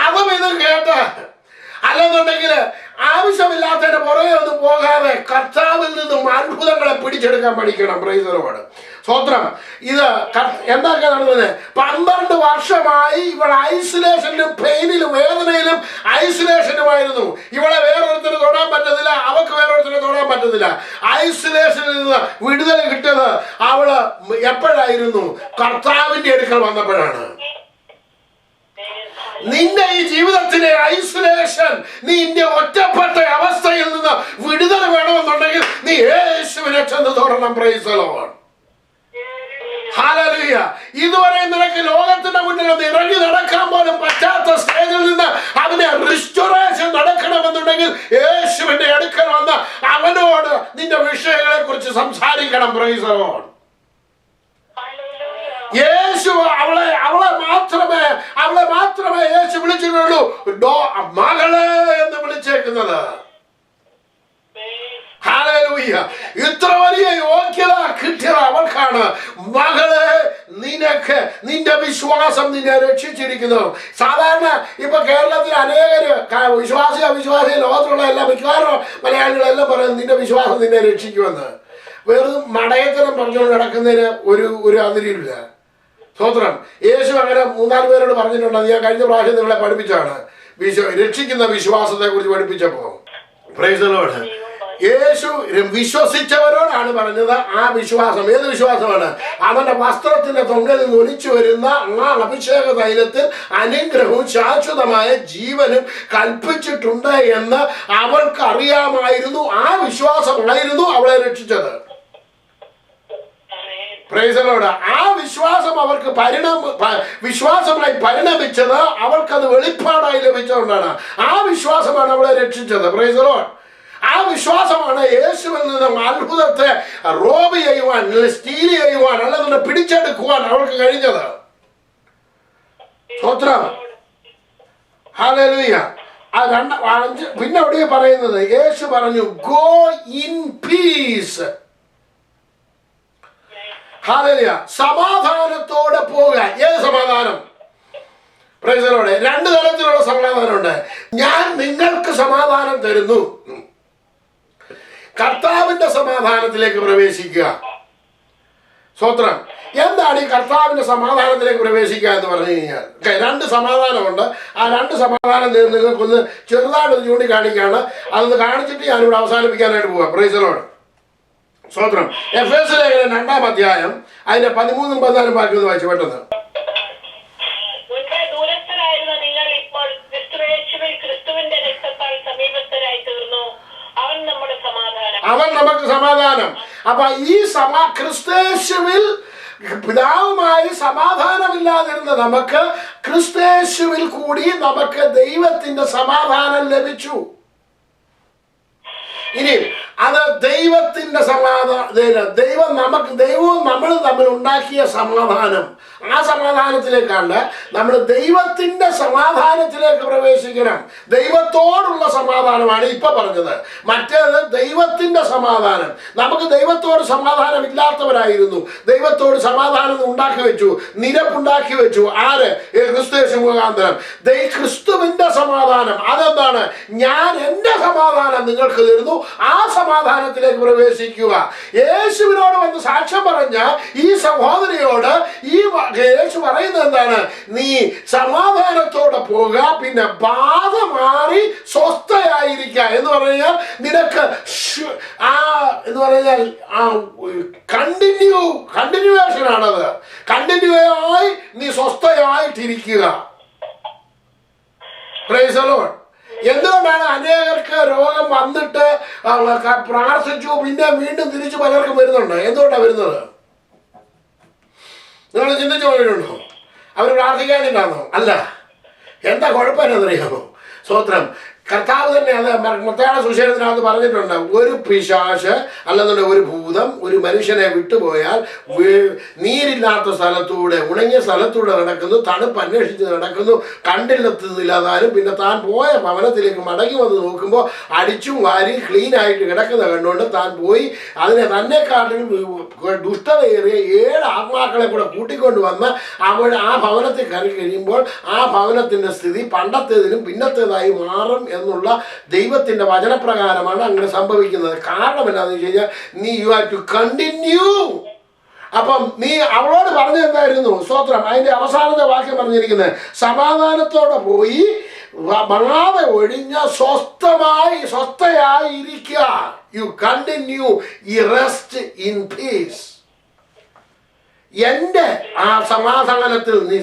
അതും ഇത് കേട്ട് അല്ലെന്നുണ്ടെങ്കിൽ ആവശ്യമില്ലാത്തതിന്റെ പുറകെ ഒന്നും പോകാതെ കർത്താവിൽ നിന്നും അത്ഭുതങ്ങളെ പിടിച്ചെടുക്കാൻ പഠിക്കണം. Price the lord. സ്തോത്രം. ഇത് എന്തൊക്കെ നടന്നത്? 12 വർഷമായി ഇവൾ ഐസൊലേഷനിലും പെയിനിലും വേദനയിലും ഐസൊലേഷനുമായിരുന്നു. ഇവളെ വേറൊരുത്തിന് തൊടാൻ പറ്റത്തില്ല, അവക്ക് വേറൊരുത്തിന് തൊടാൻ പറ്റത്തില്ല. ഐസൊലേഷനിൽ നിന്ന് വിടുതൽ കിട്ടിയത് അവള് എപ്പോഴായിരുന്നു? കർത്താവിന്റെ അടുക്കൽ വന്നപ്പോഴാണ്. നിന്റെ ഈ ജീവിതത്തിലെ ഐസൊലേഷൻ, നിന്റെ ഒറ്റപ്പെട്ട അവസ്ഥയിൽ നിന്ന് വിടുതൽ വേണമെന്നുണ്ടെങ്കിൽ നീ യേശുവിനെ ചെന്ന് തൊടണം. Praise the lord. ഹല്ലേലൂയ. ഇതുവരെ നിനക്ക് ലോകത്തിന്റെ മുന്നിൽ ഇറങ്ങി നടക്കാൻ പോലും പറ്റാത്ത സ്റ്റേജിൽ നിന്ന് അവനെ റിസ്റ്റോറേഷൻ നടക്കണമെന്നുണ്ടെങ്കിൽ യേശുവിന്റെ അടുക്കൽ വന്ന് അവനോട് നിന്റെ വിഷയങ്ങളെ കുറിച്ച് സംസാരിക്കണം. Price the lord. യേശു അവളെ മാത്രമേ യേശു വിളിച്ചിട്ടുള്ളൂ മകളെ എന്ന് വിളിച്ചേക്കുന്നത്. ഹല്ലേലൂയ. ഇത്ര വലിയ യോഗ്യത കിട്ടിയത് അവൾക്കാണ്. മകളെ, നിനക്ക് നിന്റെ വിശ്വാസം നിന്നെ രക്ഷിച്ചിരിക്കുന്നു. സാധാരണ ഇപ്പൊ കേരളത്തിൽ അനേകര് വിശ്വാസി അവിശ്വാസി ലോകത്തിലുള്ള എല്ലാ മിക്കവാറും മലയാളികളെല്ലാം പറയുന്നത് നിന്റെ വിശ്വാസം നിന്നെ രക്ഷിക്കുമെന്ന്. വെറും മടയത്തരം പറഞ്ഞുകൊണ്ട് നടക്കുന്നതിന് ഒരു അതിരില്ല. സ്തോത്രം. യേശു അങ്ങനെ 3-4 പേരോട് പറഞ്ഞിട്ടുണ്ട്. ഞാൻ കഴിഞ്ഞ പ്രാവശ്യം നിങ്ങളെ പഠിപ്പിച്ചാണ് രക്ഷിക്കുന്ന വിശ്വാസത്തെ കുറിച്ച് പഠിപ്പിച്ചപ്പോ. Praise the lord. യേശു വിശ്വസിച്ചവരോടാണ് പറഞ്ഞത് ആ വിശ്വാസം. ഏത് വിശ്വാസമാണ്? അവന്റെ വസ്ത്രത്തിന്റെ തൊങ്ങൽ നിന്ന് ഒലിച്ചു വരുന്ന ആ അഭിഷേക തൈലത്തിൽ അനുഗ്രഹവും ശാശ്വതമായ ജീവനും കൽപ്പിച്ചിട്ടുണ്ട് എന്ന് അവൾക്ക് അറിയാമായിരുന്നു. ആ വിശ്വാസമായിരുന്നു അവളെ രക്ഷിച്ചത്. Price the Lord. ആ വിശ്വാസം അവർക്ക് വിശ്വാസമായി പരിണമിച്ചത് അവൾക്കത് വെളിപ്പാടായി ലഭിച്ചുകൊണ്ടാണ്. ആ വിശ്വാസമാണ് അവളെ രക്ഷിച്ചത്. Price the Lord. ആ വിശ്വാസമാണ് യേശുവിൽ നിന്നും അത്ഭുതത്തെ റോബ് ചെയ്യുവാൻ, സ്റ്റീൽ ചെയ്യുവാൻ, അല്ലെന്നുണ്ട് പിടിച്ചെടുക്കുവാൻ അവൾക്ക് കഴിഞ്ഞത്. സ്തോത്രം. ഹല്ലേലൂയ. പിന്നെ അവിടെ പറയുന്നത് യേശു പറഞ്ഞു ഗോ ഇൻ പീസ്. ഹല്ലേലൂയ. സമാധാനത്തോടെ പോവുക. ഏത് സമാധാനം? Price the Lord. 2 തരത്തിലുള്ള സമാധാനമുണ്ട്. ഞാൻ നിങ്ങൾക്ക് സമാധാനം തരുന്നു. കർത്താവിന്റെ സമാധാനത്തിലേക്ക് പ്രവേശിക്കുക. സ്തോത്രം. എന്താണ് ഈ കർത്താവിന്റെ സമാധാനത്തിലേക്ക് പ്രവേശിക്കുക എന്ന് പറഞ്ഞു കഴിഞ്ഞാൽ 2 സമാധാനമുണ്ട്. ആ 2 സമാധാനം നിങ്ങൾക്കൊന്ന് ചെറുതായിട്ട് ചൂണ്ടിക്കാണിക്കുകയാണ്. അതൊന്ന് കാണിച്ചിട്ട് ഞാനിവിടെ അവസാനിപ്പിക്കാനായിട്ട് പോവാം. Price the lord. സ്തോത്രം. എഫേസ്യ ലേഖനം 2-ാം അധ്യായം അതിന്റെ 13-14 വാക്യം ഒന്ന് വായിച്ചു പെട്ടെന്ന്. അവൻ നമുക്ക് സമാധാനം. അപ്പൊ ഈ ക്രിസ്തേശുവിൽ പിതാവുമായി സമാധാനമില്ലാതിരുന്ന നമുക്ക് ക്രിസ്തേശുവിൽ കൂടി നമുക്ക് ദൈവത്തിന്റെ സമാധാനം ലഭിച്ചു. ഇനി അത് ദൈവത്തിന്റെ ദൈവവും നമ്മൾ തമ്മിൽ ഉണ്ടാക്കിയ സമാധാനം. ആ സമാധാനത്തിലേക്കാണ് നമ്മൾ ദൈവത്തിന്റെ സമാധാനത്തിലേക്ക് പ്രവേശിക്കണം. ദൈവത്തോടുള്ള സമാധാനമാണ് ഇപ്പൊ പറഞ്ഞത്. മറ്റേത് ദൈവത്തിന്റെ സമാധാനം. നമുക്ക് ദൈവത്തോട് സമാധാനം ഇല്ലാത്തവരായിരുന്നു. ദൈവത്തോട് സമാധാനം ഉണ്ടാക്കി വെച്ചു, നിരപ്പുണ്ടാക്കി വെച്ചു. ആര്? ക്രിസ്തു മുഖാന്തരം. ക്രിസ്തുവിന്റെ സമാധാനം അതെന്താണ്? ഞാൻ എന്റെ സമാധാനം നിങ്ങൾക്ക് തരുന്നു, ആ സമാധാനത്തിലേക്ക് പ്രവേശിക്കുക. യേശുവിനോട് വന്ന് സാക്ഷ്യം പറഞ്ഞ ഈ സഹോദരിയോട് ഈ യേശു പറയുന്നത് എന്താണ്? നീ സമാധാനത്തോടെ പോവുക, പിന്നെ ബാധ മാറി സ്വസ്ഥയായിരിക്കുക എന്ന് പറഞ്ഞാൽ നിനക്ക് എന്ന് പറഞ്ഞാൽ കണ്ടിന്യൂവേഷൻ ആണത്. കണ്ടിന്യൂ ആയി നീ സ്വസ്ഥയായിട്ടിരിക്കുക. Price the Lord. എന്തുകൊണ്ടാണ് അനേകർക്ക് രോഗം വന്നിട്ട് പ്രാർത്ഥിച്ചു പിന്നെ വീണ്ടും തിരിച്ചു പലർക്കും വരുന്നുണ്ട്? എന്തുകൊണ്ടാണ് വരുന്നത്? നിങ്ങൾ ചിന്തിച്ചു പോയിട്ടുണ്ടോ? അവർ പ്രാർത്ഥിക്കാനില്ലാന്നോ? അല്ല. എന്താ കുഴപ്പമെന്നറിയാമോ? സ്തോത്രം. കർത്താവ് തന്നെ അത് മത്തായിയുടെ സുവിശേഷത്തിനകത്ത് പറഞ്ഞിട്ടുണ്ട്. ഒരു പിശാച് അല്ലെന്നുണ്ടെങ്കിൽ ഒരു ഭൂതം ഒരു മനുഷ്യനെ വിട്ടുപോയാൽ നീരില്ലാത്ത സ്ഥലത്തൂടെ, ഉണങ്ങിയ സ്ഥലത്തൂടെ നടക്കുന്നു, തണുപ്പ് അന്വേഷിച്ച് നടക്കുന്നു, കണ്ടില്ലെത്തുന്നില്ലാതാനും പിന്നെ താൻ പോയ ഭവനത്തിലേക്ക് മടങ്ങി വന്ന് നോക്കുമ്പോൾ അടിച്ചും വാരി ക്ലീൻ ആയിട്ട് കിടക്കുന്ന കണ്ടുകൊണ്ട് താൻ പോയി അതിനെ തന്നെക്കാട്ടിലും ദുഷ്ടതയേറിയ 7 ആത്മാക്കളെ കൂടെ കൂട്ടിക്കൊണ്ട് വന്ന് അവിടെ ആ ഭവനത്തിൽ കയറി കഴിയുമ്പോൾ ആ ഭവനത്തിൻ്റെ സ്ഥിതി പണ്ടത്തേതിനും പിന്നത്തേതായി മാറും എന്നുള്ള ദൈവത്തിന്റെ വചനപ്രകാരമാണ് അങ്ങനെ സംഭവിക്കുന്നത്. കാരണം എന്താണെന്ന് വെച്ച് കഴിഞ്ഞാൽ നീ യു ഹാവ് ടു കണ്ടിന്യൂ. അപ്പം നീ അവളോട് പറഞ്ഞെന്തായിരുന്നു? സ്തോത്രം. അതിന്റെ അവസാനത്തെ വാക്യം പറഞ്ഞിരിക്കുന്നത് സമാധാനത്തോടെ പോയി ബാധ ഒഴിഞ്ഞ സ്വസ്ഥയായിരിക്കുക. യു കണ്ടിന്യൂ ഈ റെസ്റ്റ് ഇൻ പീസ്. എൻ്റെ ആ സമാധാനത്തിൽ നീ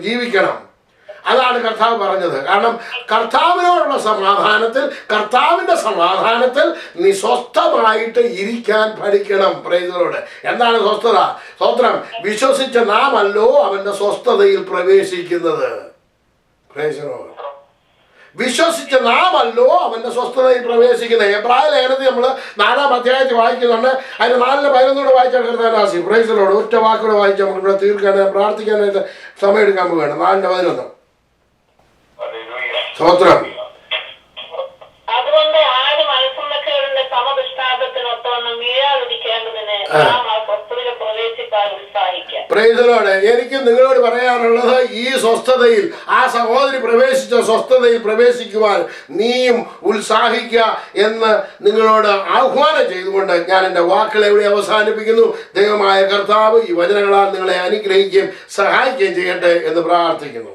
ജീവിക്കണം. അതാണ് കർത്താവ് പറഞ്ഞത്. കാരണം കർത്താവിനോടുള്ള കർത്താവിന്റെ സമാധാനത്തിൽ നീ സ്വസ്ഥമായിട്ട് ഇരിക്കാൻ പഠിക്കണം. Price the Lord. എന്താണ് സ്വസ്ഥത? സ്തോത്രം. വിശ്വസിച്ച നാമല്ലോ അവന്റെ സ്വസ്ഥതയിൽ പ്രവേശിക്കുന്നത്. Price the Lord. വിശ്വസിച്ച നാമല്ലോ അവന്റെ സ്വസ്ഥതയിൽ പ്രവേശിക്കുന്നത്. എബ്രായ ലേഖനത്തിൽ നമ്മൾ 4-ാം അധ്യായത്തിൽ വായിക്കുന്നുണ്ട്. അതിന് 4-11 വായിച്ചാൽ കർത്താനാസി. Price the Lord. ഒറ്റ വാക്കുകൂടെ വായിച്ചാൽ നമുക്ക് ഇവിടെ തീർക്കാനായിട്ട് പ്രാർത്ഥിക്കാനായിട്ട് സമയം എടുക്കാൻ പോവുകയാണ്. 4-11. സ്തോത്രം.
അതുകൊണ്ട് ആരും അൽപ്പമക്കേടിന്റെ സമദൃഷ്ടാന്തത്തിനൊത്തവണ്ണം വീഴാതിരിക്കേണ്ടതിന് പ്രവേശിക്കാൻ ഉത്സാഹിക്കാം.
Price the Lord. എനിക്ക് നിങ്ങളോട് പറയാനുള്ളത് ഈ സ്വസ്ഥതയിൽ, ആ സഹോദരി പ്രവേശിച്ച സ്വസ്ഥതയിൽ പ്രവേശിക്കുവാൻ നീയും ഉത്സാഹിക്കുക എന്ന് നിങ്ങളോട് ആഹ്വാനം ചെയ്തുകൊണ്ട് ഞാൻ എൻ്റെ വാക്കുകൾ എവിടെ അവസാനിപ്പിക്കുന്നു. ദൈവമായ കർത്താവ് ഈ വചനങ്ങളാൽ നിങ്ങളെ അനുഗ്രഹിക്കുകയും സഹായിക്കുകയും ചെയ്യട്ടെ എന്ന് പ്രാർത്ഥിക്കുന്നു.